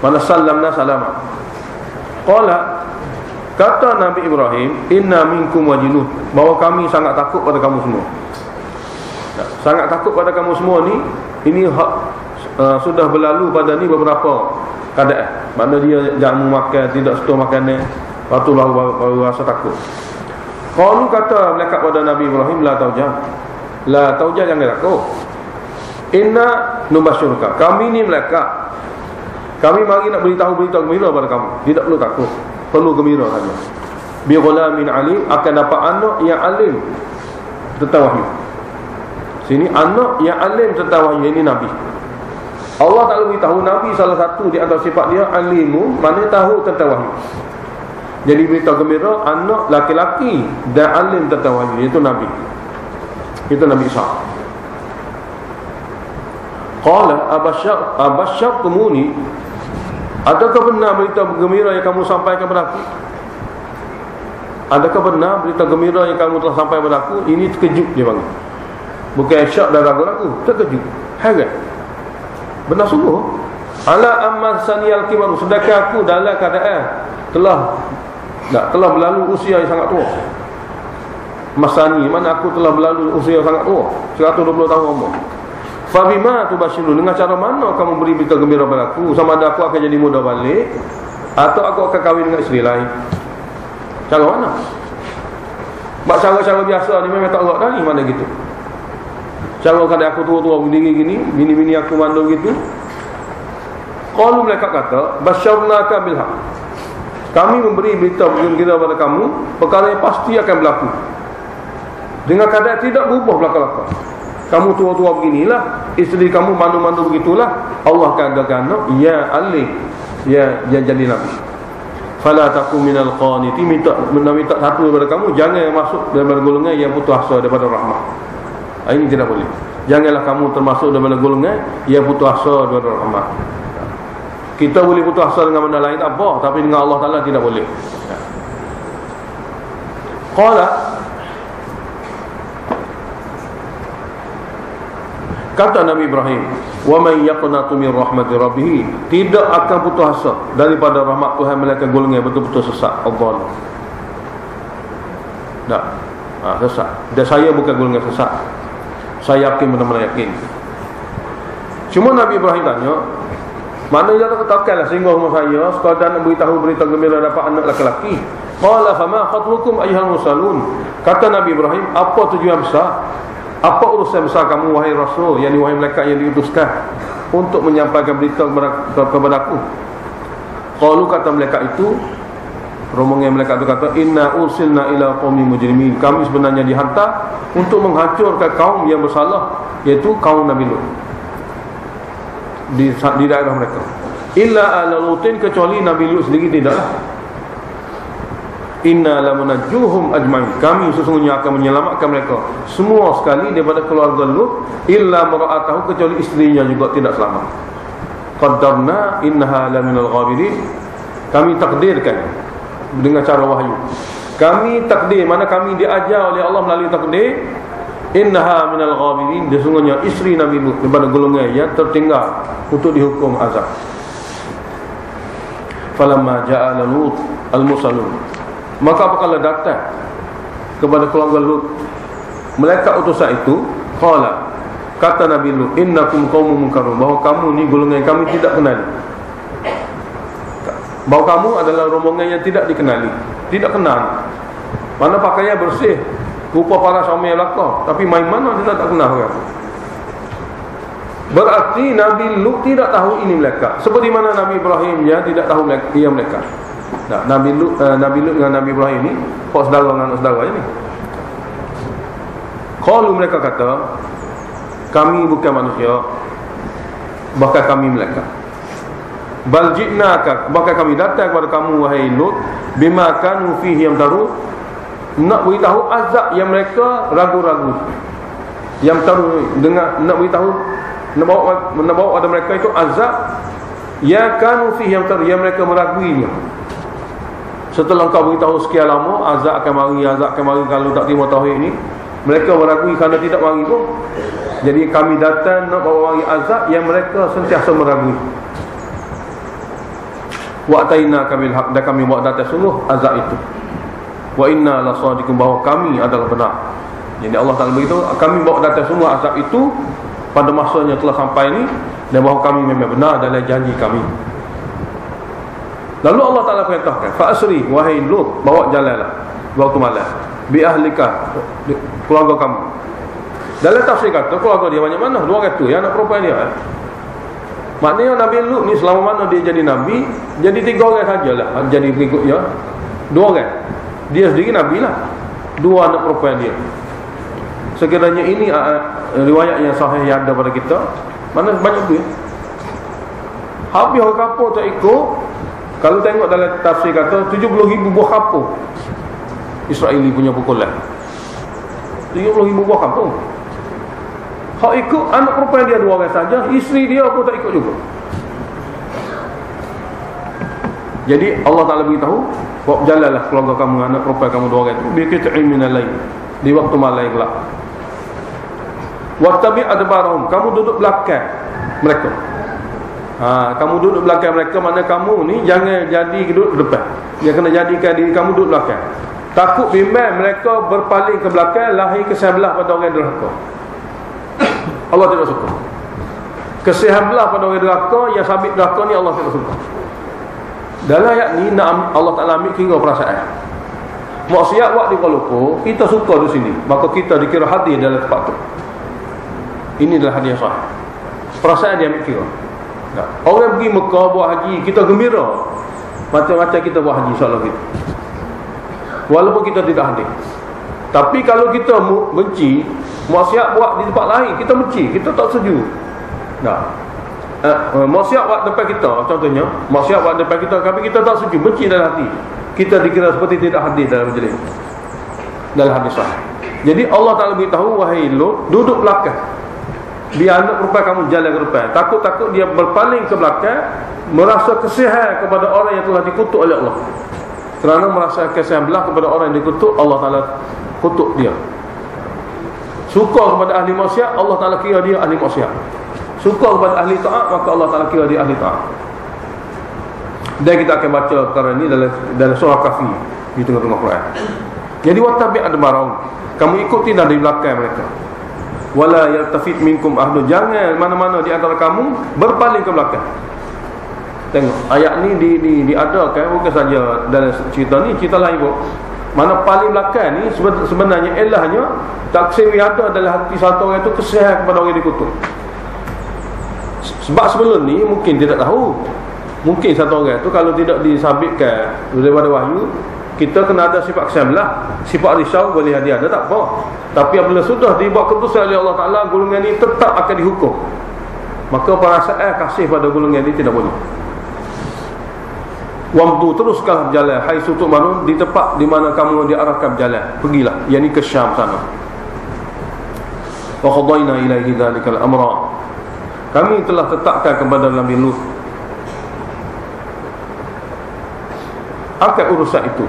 mana salamna salaman. Qala, kata Nabi Ibrahim, inna minkum wajilun, bahawa kami sangat takut pada kamu semua. Sangat takut pada kamu semua ni, ini sudah berlalu pada ni beberapa keadaan. Mana dia jamu makan, tidak setor makanan, lepas tu baru rasa takut. Qalu, kata malaikat pada Nabi Ibrahim, la taujah, jangan takut. Inna nubasyuruka, kami ni malaikat, kami mari nak beritahu berita gembira pada kamu, tidak perlu takut, perlu gembira saja. Bi ghulamin alim, akan dapat anak yang alim tentang wahyu. Sini anak yang alim tentang wahyu, ini Nabi. Allah tak beritahu Nabi salah satu di antara sifat dia alimu, maknanya tahu tentang wahyu. Jadi berita gembira anak laki-laki dan alim tentang wahyu, iaitu Nabi. Itu Nabi Isa. Qala abashshartumuni, adakah benar berita gembira yang kamu sampaikan kepada aku? Adakah benar berita gembira yang kamu telah sampaikan kepada aku? Ini terkejut dia panggil. Bukan syak dan ragu-ragu, terkejut, heran. Benar sungguh. Ala amma saniyal kibaru, sedangkan aku dalam keadaan telah berlalu usia yang sangat tua. Masani, mana aku telah berlalu usia yang sangat tua, 120 tahun umur. Fa bima tubashiru, dengan cara mana kamu beri berita gembira pada aku, sama ada aku akan jadi muda balik atau aku akan kahwin dengan isteri lain. Cara mana? Cara-cara biasa ni memang tak elok dah ni, mana gitu. Cara kadang aku tua-tua berdiri gini, bini-bini aku mandul gitu. Qalu, mereka kata, basyarnaka bil haq, kami memberi berita gembira pada kamu perkara yang pasti akan berlaku, dengan keadaan tidak berubah belaka-belaka. Kamu tua-tua beginilah, isteri kamu mandu-mandu begitulah, Allah akan adakan anak ya alim, ya jadi Nabi. Fala takum minal qaniti, minta satu daripada kamu, jangan masuk dalam golongan yang putus asa daripada rahmat. Ini tidak boleh. janganlah kamu termasuk daripada golongan yang putus asa daripada rahmat. Kita boleh putus asa dengan benda lain tak apa, tapi dengan Allah Ta'ala tidak boleh. Qala, kata Nabi Ibrahim, wa man yaqnatu min rahmati rabbih, tidak akan putus asa daripada rahmat Tuhan melainkan golongan betul-betul sesat, Allah. Tak. Sesat. Dan saya bukan golongan sesat. Saya yakin, benar-benar yakin. Cuma Nabi Ibrahim tanya, mana dia katakanlah sehingga rumah saya sekadar nak beritahu berita gembira dapat anak lelaki. Qala fama khatbukum ayyuhal mursalun. Kata Nabi Ibrahim, apa tujuan besar? Apa urusan besar kamu wahai Rasul, yakni wahai malaikat yang diutuskan untuk menyampaikan berita kepada aku? Qalu, kata malaikat itu, rombongan malaikat itu kata, inna ursilna ila qaumi mujrimin. Kami sebenarnya dihantar untuk menghancurkan kaum yang bersalah, iaitu kaum Nabi Lut di daerah mereka. Illa ala Lutin, kecuali Nabi Lut sendiri tidaklah. Inna lamunajjuhum ajmain. Kami sesungguhnya akan menyelamatkan mereka semua sekali daripada keluarga Lut, illa mar'atahu, kecuali isterinya juga tidak selamat. Qaddarna innaha laminal ghabirin. Kami takdirkan dengan cara wahyu. Kami takdir, mana kami diajar oleh Allah melalui takdir, innaha minal ghabirin, sesungguhnya isteri Nabi Lut daripada golongan yang tertinggal untuk dihukum azab. Falamma ja'a Lut al-mursalun, maka apabila datang kepada keluarga Lut malaikat utusan itu, qala, kata Nabi Lut, innakum qaumun munkarun, bahawa kamu ni golongan kami tidak kenali. Bahawa kamu adalah rombongan yang tidak dikenali, tidak kenal. Mana pakaian bersih, rupa para suami belaka, tapi main mana dia tak kenal orang. Berarti Nabi Lut tidak tahu ini malaikat, seperti mana Nabi Ibrahim dia tidak tahu ia malaikat. Nah, Nabi Lut dengan Nabi Ibrahim ni kok saudara dengan saudara ini. Qalu, mereka kata, kami bukan manusia, bahkan kami malaikat. Bal ji'naka, bahkan kami datang kepada kamu wahai Lut, bima kanu fihi yamtaru, nak beritahu azab yang mereka ragu-ragu. Yang tahu dengan nak beritahu, nak bawa pada mereka itu azab yang kanu fihi yamtaru, yang mereka meraguinya. Setelah kau beritahu sekian lama, azab akan mari kalau tak terima tauhid ini, mereka meragui kerana tidak mari pun. Jadi kami datang nak bawa mari azab yang mereka sentiasa meragui. Wa ataina kabil haq, dan kami bawa datang sungguh azab itu. Wa inna lasadiqun, bahawa kami adalah benar. Jadi Allah Taala beritahu, kami bawa datang sungguh azab itu pada masanya telah sampai ini, dan bahawa kami memang benar dalam janji kami. Lalu Allah Ta'ala perintahkan, fa'asri, wahai Lut, bawa jalanlah waktu malam, bi ahlika, keluarga kamu. Dalam tafsir kata, keluarga dia banyak mana? 200 ya, anak perempuan dia. Maknanya Nabi Lut ni selama mana dia jadi Nabi, jadi 3 orang sajalah jadi pengikutnya. 2 orang, dia sendiri Nabi lah, 2 anak perempuan dia. Sekiranya ini riwayat yang sahih yang ada pada kita, mana banyak tu ya. Habis orang kapur tak ikut. Kalau tengok dalam tafsir kata 70,000 buah kapur Israeli punya pukulan, 70,000 buah kapur. Hak ikut anak perempuan dia 2 orang saja, isteri dia pun tak ikut juga. Jadi Allah Ta'ala beritahu, bawa jalanlah keluarga kamu, anak perempuan kamu 2 orang itu, biqit'in minal lail, di waktu malam gelap. Wattabi' adbarahum, kamu duduk belakang mereka. Kamu duduk belakang mereka, mana kamu ni jangan jadi duduk depan. Dia kena jadikan diri kamu duduk belakang. Takut bimbang mereka berpaling ke belakang, lahir kesebelah pada orang derhaka. Allah tidak suka. Kesebelah pada orang derhaka, yang sabit derhaka ni Allah tidak suka. Dalam ayat ni Allah Ta'ala ambil kira perasaan. Maksiat buat di Kuala Lumpur, kita suka di sini, maka kita dikira hadir dalam tempat tu. Ini adalah hadiah sah. Perasaan dia ambil kira. Orang pergi Mekah buat haji, kita gembira macam-macam kita buat haji insya-Allah kita, walaupun kita tidak hadir. Tapi kalau kita benci maksiat buat di tempat lain, kita benci, kita tak setuju. Maksiat buat depan kita, contohnya maksiat buat depan kita, tapi kita tak setuju, benci dalam hati, kita dikira seperti tidak hadir dalam majlis, dalam hadis sahih. Jadi Allah Ta'ala beritahu, wahai Lut, duduk belakang. Dia anak ke depan, kamu jalan ke depan. Takut-takut dia berpaling ke belakang, merasa kesihan kepada orang yang telah dikutuk oleh Allah. Kerana merasa kesihan belah kepada orang yang dikutuk, Allah Ta'ala kutuk dia. Suka kepada ahli maksiat, Allah Ta'ala kira dia ahli maksiat. Suka kepada ahli ta'at, maka Allah Ta'ala kira dia ahli ta'at. Dan kita akan baca perkara ini dalam surah Kahfi di tengah-tengah Quran. Jadi wattabi' adbarahum, kamu ikuti dari belakang mereka. Wala yaltafit minkum ahdu, jangan mana-mana di antara kamu berpaling ke belakang. Tengok ayat ni diadakan bukan saja dalam cerita ni, cerita lain pun. Mana paling belakang ni sebenarnya elahnya taksir ada dalam hati satu orang itu kesian kepada orang yang dikutuk. Sebab sebelum ni mungkin tidak tahu. Mungkin satu orang tu kalau tidak disabitkan daripada wahyu, kita kena ada sifat kesamlah, sifat risau boleh ada tak apa. Tapi apabila sudah dibuat keputusan oleh Allah Ta'ala, golongan ini tetap akan dihukum, maka perasaan kasih pada golongan ini tidak boleh. Wamdu, teruskan berjalan, hai sutuk manun, di tempat di mana kamu diarahkan berjalan, pergilah, yakni ke Syam sana. Wa qadayna ilaihi dzalikal amra, kami telah tetapkan kepada Nabi Lut akan urusan itu,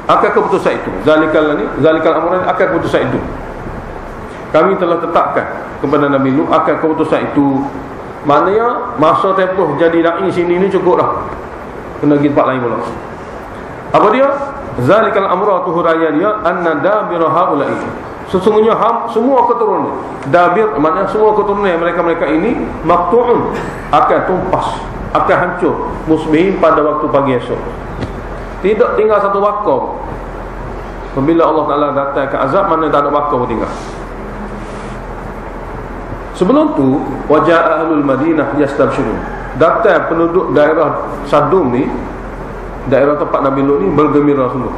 akan keputusan itu. Zalikal amran, akan keputusan itu. Kami telah tetapkan kepada Nabi Lut akan keputusan itu. Maknanya masa tempoh jadi da'i sini ni cukup dah, kena pergi tempat lain pula. Apa dia? Zalikal amra, tu huraya dia, anna dabira haula'i, sesungguhnya semua keturunan dabir, maknanya semua keturunan mereka-mereka ini maqtu'un, akan tumpas, akan hancur, musbihin, pada waktu pagi esok. Tidak tinggal satu waktu. Apabila Allah Ta'ala datang ke azab, mana tak ada waktu pun tinggal. Sebelum tu wajah ahlul Madinah yastabshirun, datang penduduk daerah Sadum ni, daerah tempat Nabi Lut ni, bergembira semua.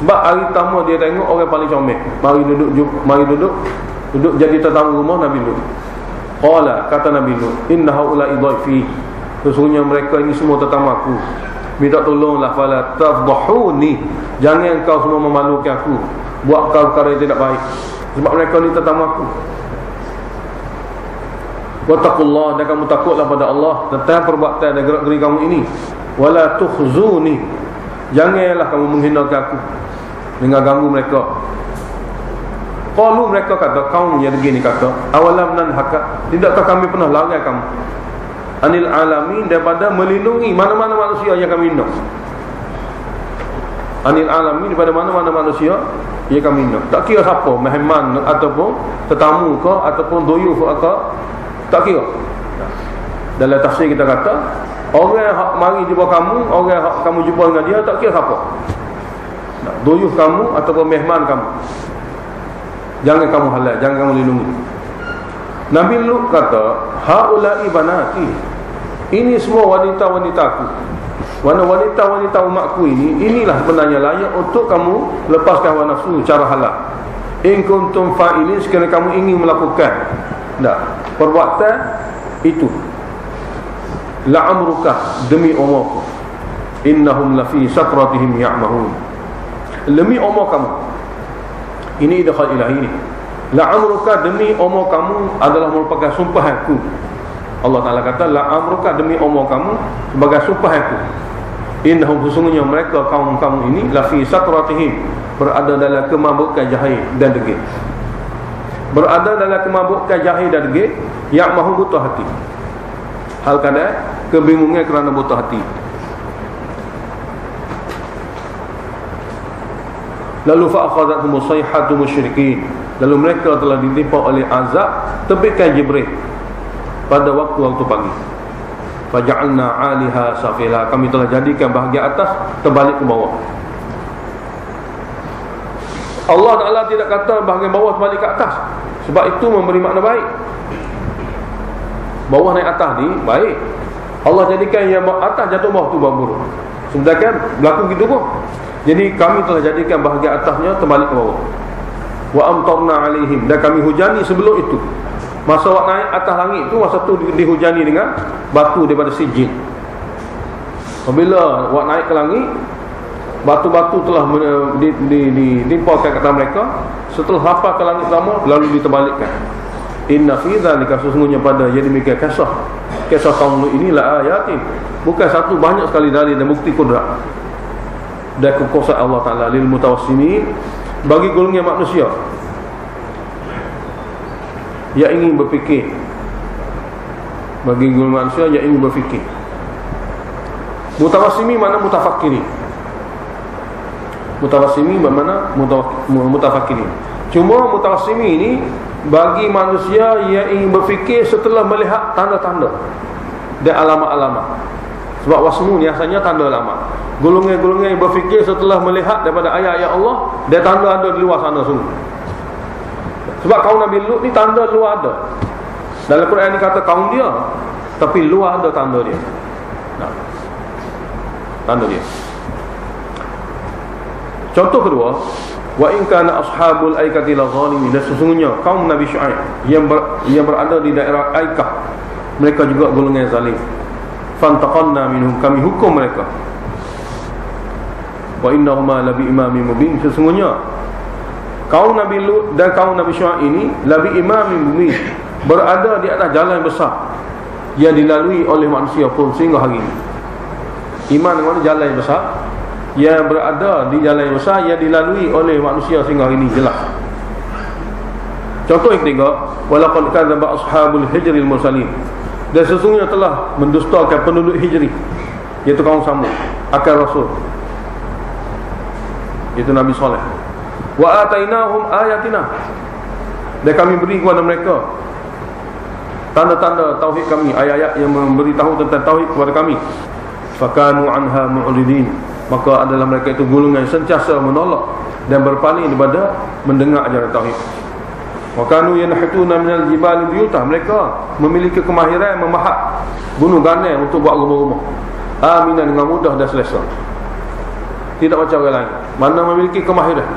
Sebab hari pertama dia tengok orang paling comel, mari duduk jadi tetamu rumah Nabi Lut. Qala, kata Nabi Lut, inna haula'i dhaifi, sesungguhnya mereka ini semua tetamu aku, minta tolonglah, fala tafdhahuni, jangan kau semua memalukan aku, buat kau perkara yang tidak baik, sebab mereka ni tetamu aku. Wattaqullah, dan kamu takutlah pada Allah tentang perbuatan dan gerak-geri kamu ini. Wala tukhzuni, janganlah kamu menghinakan aku dengan ganggu mereka. Qalu, mereka kata, kaum yang begini kata, awalam nanhaka, tidakkah kami pernah larang kamu anil alamin, daripada melindungi mana-mana manusia yang kami hina. Anil alamin, daripada mana-mana manusia yang kami hina. Tak kira siapa, mehman ataupun tetamu ke, ataupun doyuf ke, tak kira. Dalam tafsir kita kata, orang yang mari jumpa kamu, orang yang kamu jumpa dengan dia, tak kira siapa, doyuf kamu ataupun mehman kamu, jangan kamu halal, jangan kamu lindungi. Nabi Lut kata, haula'i banati, ini semua wanita-wanitaku, wanita-wanita umatku ini, inilah sebenarnya layak untuk kamu lepaskan hawa nafsu cara halal. In kuntum fa'ilin, sekiranya kamu ingin melakukan perbuatan itu. La'amruka, demi umurku, innahum lafi sakratihim ya'mahun, demi umur kamu. Ini idakhal ilahi ini. La'amruka, demi umur kamu adalah merupakan sumpahanku. Allah Ta'ala kata, la'amruka, demi umur kamu, sebagai sumpahanku. Innahum, sesungguhnya mereka kaum kamu ini, lafi sakratihim, berada dalam kemabukan jahil dan degil. Berada dalam kemabukan jahil dan degil, ya'mahun, buta hati. Hal kadang kebingungan kerana buta hati. Lalu fa'akhadhathum sayhatu musyrikin, lalu mereka telah ditimpa oleh azab terbitkan Jibril pada waktu-waktu pagi. Faja'alna 'aliha safila, kami telah jadikan bahagian atas terbalik ke bawah. Allah Ta'ala tidak kata bahagian bawah terbalik ke atas, sebab itu memberi makna baik. Bawah naik atas ni baik, Allah jadikan yang atas jatuh bawah tu buruk. Sebenarnya berlaku gitu pun. Jadi kami telah jadikan bahagian atasnya terbalik ke bawah. Wa amtarna 'alaihim, dan kami hujani sebelum itu. Masa awak naik atas langit tu, masa tu dihujani dengan batu daripada sijil. Apabila awak naik ke langit, batu-batu telah ditimpakan ke atas mereka. Setelah hafal ke langit pertama, lalu diterbalikkan. Inna fi dzalika, sesungguhnya pada yang demikian kisah kaum Lut ini la ayatin, bukan satu, banyak sekali dalil dan bukti kudrat dan kekuasaan Allah Ta'ala lil mutawassimin, bagi golongan manusia yang ingin berfikir, bagi golongan manusia yang ingin berfikir. Mutawassimi mana mutafakkiri. Mutawassimi bermakna mutafakkiri. Cuma mutawassimi ini bagi manusia yang ingin berfikir setelah melihat tanda-tanda dan alamat-alamat. Sebab wasmu ni asalnya tanda alamat. Golongan-golongan yang berfikir setelah melihat daripada ayat-ayat Allah, dan tanda ada di luar sana semua. Sebab kaum Nabi Lut ni tanda luar ada. Dalam Quran ni kata kaum dia, tapi luar ada tanda dia. Nah, tanda dia. Contoh kedua, wa in kana ashabul aikati la zalimin, dan sesungguhnya kaum Nabi Syuaib yang berada di daerah Aikah, mereka juga golongan zalim. Fantaqanna minhum, kami hukum mereka. Wa innahuma labi imamin mubin, sesungguhnya kaum Nabi Lut dan kaum Nabi Syuaib ini labi imamin mubin, berada di atas jalan besar yang dilalui oleh manusia pun sehingga hari ini. Iman dengan jalan yang besar yang berada di jalan yang besar yang dilalui oleh manusia sehingga hari ini, jelas. Contoh yang ketiga, walaqad kadzdzaba ashabul hijril mursalin, dan sesungguhnya telah mendustakan penduduk hijri, iaitu kaum Samud, akan rasul, iaitu Nabi Saleh. Wa atainahum ayatina, dan kami beri kepada mereka tanda-tanda tauhid kami, ayat-ayat yang memberitahu tentang tauhid kepada kami. Fakanu anha mu'ridin, maka adalah mereka itu golongan sentiasa menolak dan berpaling daripada mendengar ajaran tauhid. Wa kanu yanhituna minal jibali buyuta, mereka memiliki kemahiran memahat gunung ganang untuk buat rumah-rumah aminan, dengan mudah dan selesa. Tidak macam orang lain, mana memiliki kemahiran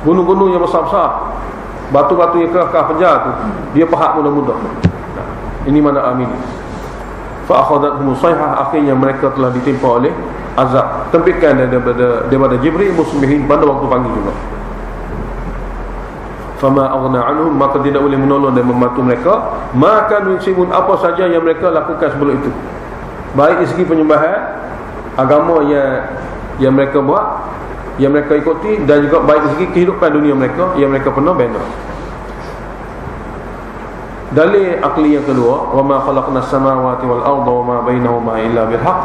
gunung-gunung yang besar-besar, batu-batu yang keras-keras pejar tu dia pahat mudah-mudah. Ini mana amin. Fa akhadathum sayhah, akhirnya mereka telah ditimpa oleh azab, tempikan daripada Jibril musbihin, pada waktu pagi juga. Fama aghna anhum, maka tidak boleh menolong dan membantu mereka maka yunsibun, apa saja yang mereka lakukan sebelum itu, baik dari segi penyembahan agama yang mereka buat, yang mereka ikuti, dan juga baik dari segi kehidupan dunia mereka yang mereka pernah bina. Dalil akli yang kedua, wa ma khalaqnas samawati wal arda wa ma bainahuma illa bil haqq,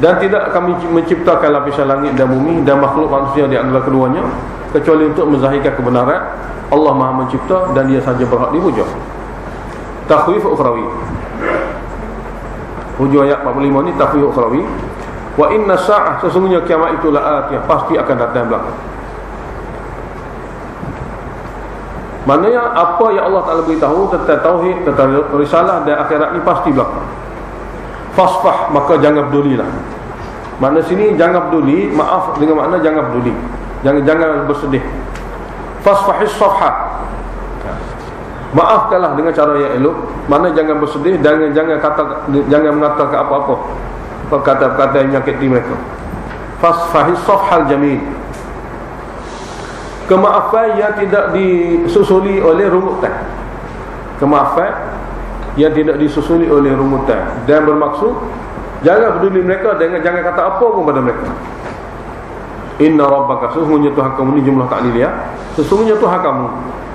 dan tidak kami menciptakan lapisan langit dan bumi dan makhluk manusia di antara keduanya kecuali untuk menzahirkan kebenaran. Allah Maha Mencipta dan Dia saja berhak dipuja. Takhwif ukhrawi, hujung ayat 45 ni takhwif ukhrawi. Wa inna sa'ah, sesungguhnya kiamat itu la'atiyah, pasti akan datang belakang. Maknanya apa yang Allah Ta'ala beritahu tentang tauhid, tentang risalah dan akhirat ni pasti berlaku. Fasfah, maka jangan pedulilah. Makna sini jangan peduli, maaf dengan makna jangan peduli, jangan bersedih. Fasfahis safha, maafkanlah dengan cara yang elok. Makna jangan bersedih, jangan mengatakan apa-apa perkata-perkata yang menyakiti mereka. Fasfahis safhal jamil, kemaafan yang tidak disusuli oleh rungutan. Kemaafan yang tidak disusuli oleh rungutan, dan bermaksud jangan peduli mereka, jangan kata apa pun pada mereka. Inna rabbaka, sesungguhnya Tuhan kamu, ni jumlah takliliyah, sesungguhnya Tuhan kamu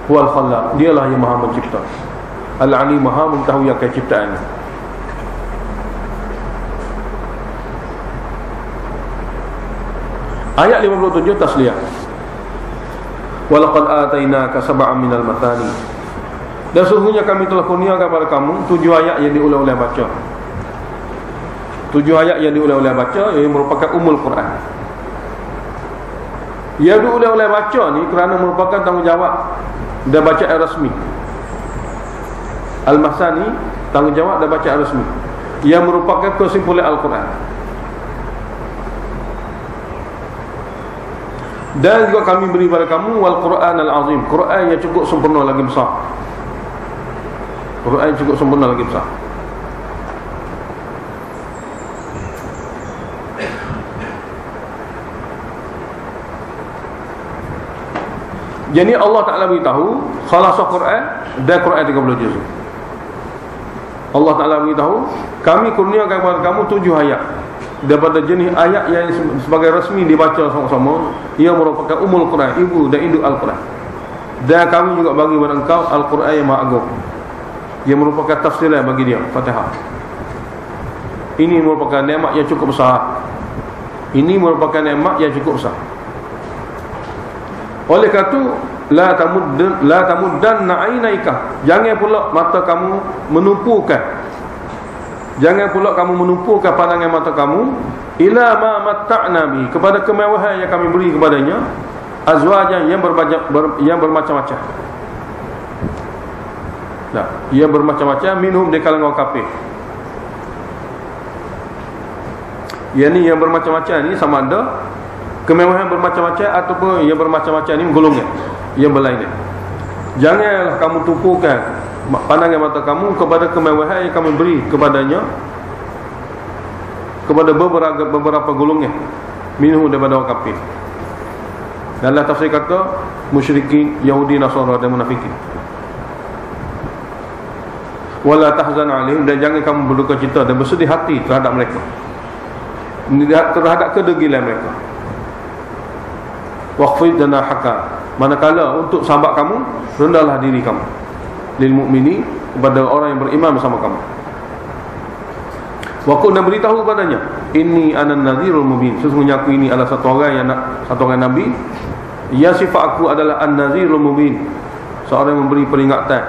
huwal khallaq, dialah yang Maha Mencipta, al-alim, Maha mengetahui akan ciptaannya. Ayat 57 tasliyah. Walaqad atainaka sab'an minal mathani, dan sesungguhnya kami telah kurniakan kepada kamu 7 ayat yang diulang-ulang baca. 7 ayat yang diulang-ulang baca yang merupakan umul Quran. Yang diulang-ulang baca ni kerana merupakan tanggungjawab dan bacaan rasmi. Al-Masani, tanggungjawab dan bacaan rasmi yang merupakan kesimpulan Al-Quran. Dan juga kami beri pada kamu wal Quran al-azim, Quran yang cukup sempurna lagi besar. Quran yang cukup sempurna lagi besar. Jadi Allah Ta'ala beritahu khalasah Quran dan Quran 30 juz. Allah Ta'ala beritahu kami kurniakan kepada kamu 7 ayat daripada jenis ayat yang sebagai resmi dibaca sama-sama. Ia merupakan umul Quran, ibu dan induk Al-Quran. Dan kami juga bagi kepada engkau Al-Quran yang maha agung, yang merupakan tafsiran bagi dia, Fatihah. Ini merupakan nikmat yang cukup besar. Ini merupakan nikmat yang cukup besar. Oleh kerana itu la tamuddanna ainaika, jangan pula mata kamu menumpukan, jangan pula kamu menumpukan pandangan mata kamu ila ma matta'na bi, kepada kemewahan yang kami beri kepadanya, azwajan yang bermacam-macam. Nah, yang bermacam-macam minhum di kalangan kafir. Yani yang bermacam-macam ni sama ada kemewahan bermacam-macam ataupun yang bermacam-macam ni golongan yang berlainan. Janganlah kamu tumpukan pandangan mata kamu kepada kemewahan yang kami beri kepadanya, kepada beberapa golongan minhum daripada orang kafir. Dalam tafsir kata musyrikin, Yahudi, Nasara dan munafikin. Wala tahzan alaihim, dan jangan kamu berduka cita dan bersedih hati terhadap mereka, terhadap kedegilan mereka. Waqfid janahaka, manakala untuk sahabat kamu rendahlah diri kamu, lil mu'mini, kepada orang yang beriman bersama kamu. Wa qul, dan beritahu kepadanya, inni anan nadhirul mubin, sesungguhnya aku ini adalah satu orang nabi. Ya, sifat aku adalah an-nadhirul mubin, seorang yang memberi peringatan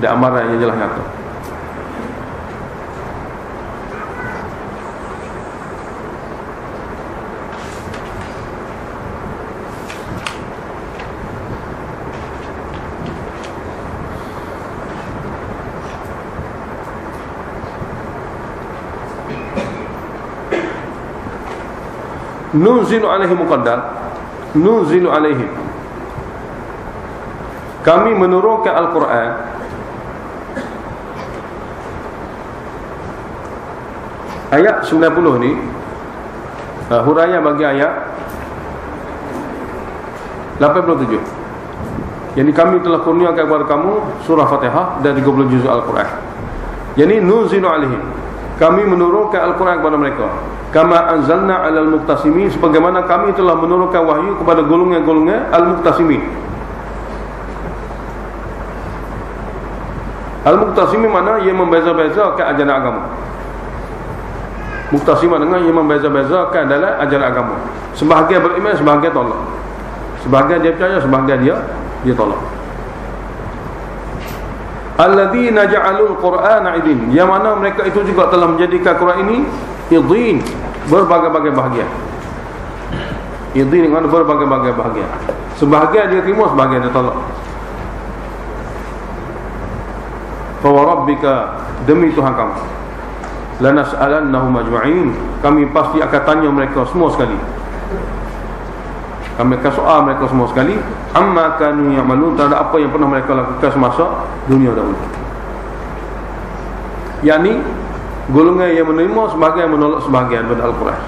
dan amaran yang jelas nyata. Nunzilu alaihim muqaddar, nunzilu alaihim, kami menurunkan Al-Quran ayat 90 ni, huraian bagi ayat 87. Jadi kami telah kurniakan kepada kamu surah Fatihah dan 30 juz Al-Quran. Jadi nunzilu alaihim, kami menurunkan Al-Quran kepada mereka, kama anzalna alal muqtasimin, sebagaimana kami telah menurunkan wahyu kepada golongan-golongan al-muqtasimin. Al-muqtasimin mana yang membeza-bezakan ajaran agama. Muqtasimin dengan yang membeza-bezakan dalam ajaran agama. Sebahagian beriman, sebahagian tolak. Sebahagian dia percaya, sebahagian dia tolak. Alladzina ja'alul Qur'ana idin, yang mana mereka itu juga telah menjadikan Quran ini idin, berbagai-bagai bahagian. Idin dengan berbagai-bagai bahagian. Sebahagian dia terima, sebahagian dia tolak. Fa warabbika, demi Tuhan kamu, lanas'alannahum ajma'in, kami pasti akan tanya mereka semua sekali. Kami akan soal mereka semua sekali, amma kanu ya'malun, terhadap apa yang pernah mereka lakukan semasa dunia dahulu. yakni golongan yang menerima sebahagian, menolak sebahagian daripada Al-Quran.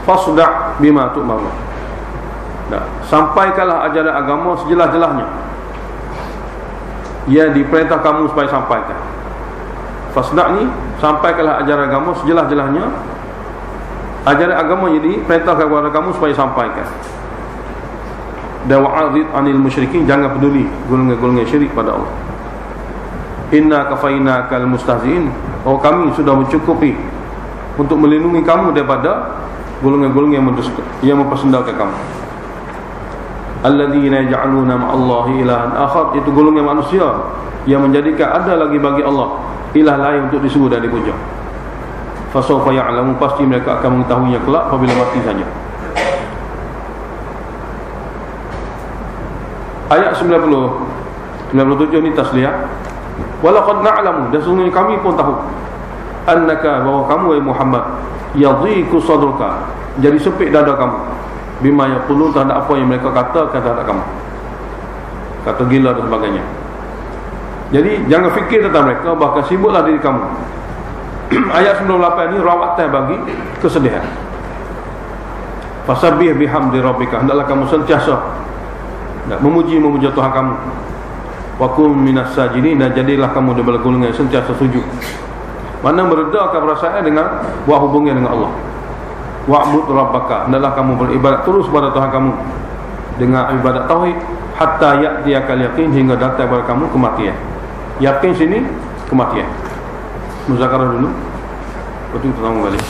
Fasda' bima tu'mar. Sampaikanlah ajaran agama sejelas-jelasnya. Ia diperintah kamu supaya sampaikan. Fasda' ni, sampaikanlah ajaran agama sejelas-jelasnya. Ajaran agama jadi perintahkan kepada kamu supaya sampaikan. Dan wa'adid anil musyrikin, jangan peduli golongan-golongan syirik pada Allah. Inna kafainakal mustahzi'in, oh kami sudah mencukupi untuk melindungi kamu daripada golongan-golongan yang mempersendakan kamu. Alladzina yaj'aluna ma'allahi ilahan akhar, itu golongan manusia yang menjadikan ada lagi bagi Allah ilah lain untuk disebut dan dipuja. Fasawfa ya'lamu, pasti mereka akan mengetahuinya kelak apabila mati saja. Ayat 97 ni tasliyah. Walaqad na'lamu, dan sesungguhnya kami pun tahu, annaka, bahawa kamu wahai Muhammad, yadhiqu sadruka, jadi sempit dada kamu, bima yaqulun, terhadap apa yang mereka katakan terhadap kamu, kata gila dan sebagainya. Jadi jangan fikir tentang mereka, bahkan sibuklah diri kamu. Ayat 98 ni rawatan bagi kesedihan. Fasabbih bihamdi rabbika, hendaklah kamu sentiasa memuji Tuhan kamu. Wa kum minas sajidin, dan jadilah kamu daripada golongan yang sentiasa sujud. Mana meredakan perasaan dengan buat hubungan dengan Allah. Wa'bud rabbaka, hendaklah kamu beribadat terus pada Tuhan kamu dengan ibadat tauhid hatta ya'tiyakal yaqin, hingga datang kepada kamu kematian. Yakin sini kematian. Muzakarah dulu. Betul kita sambung balik.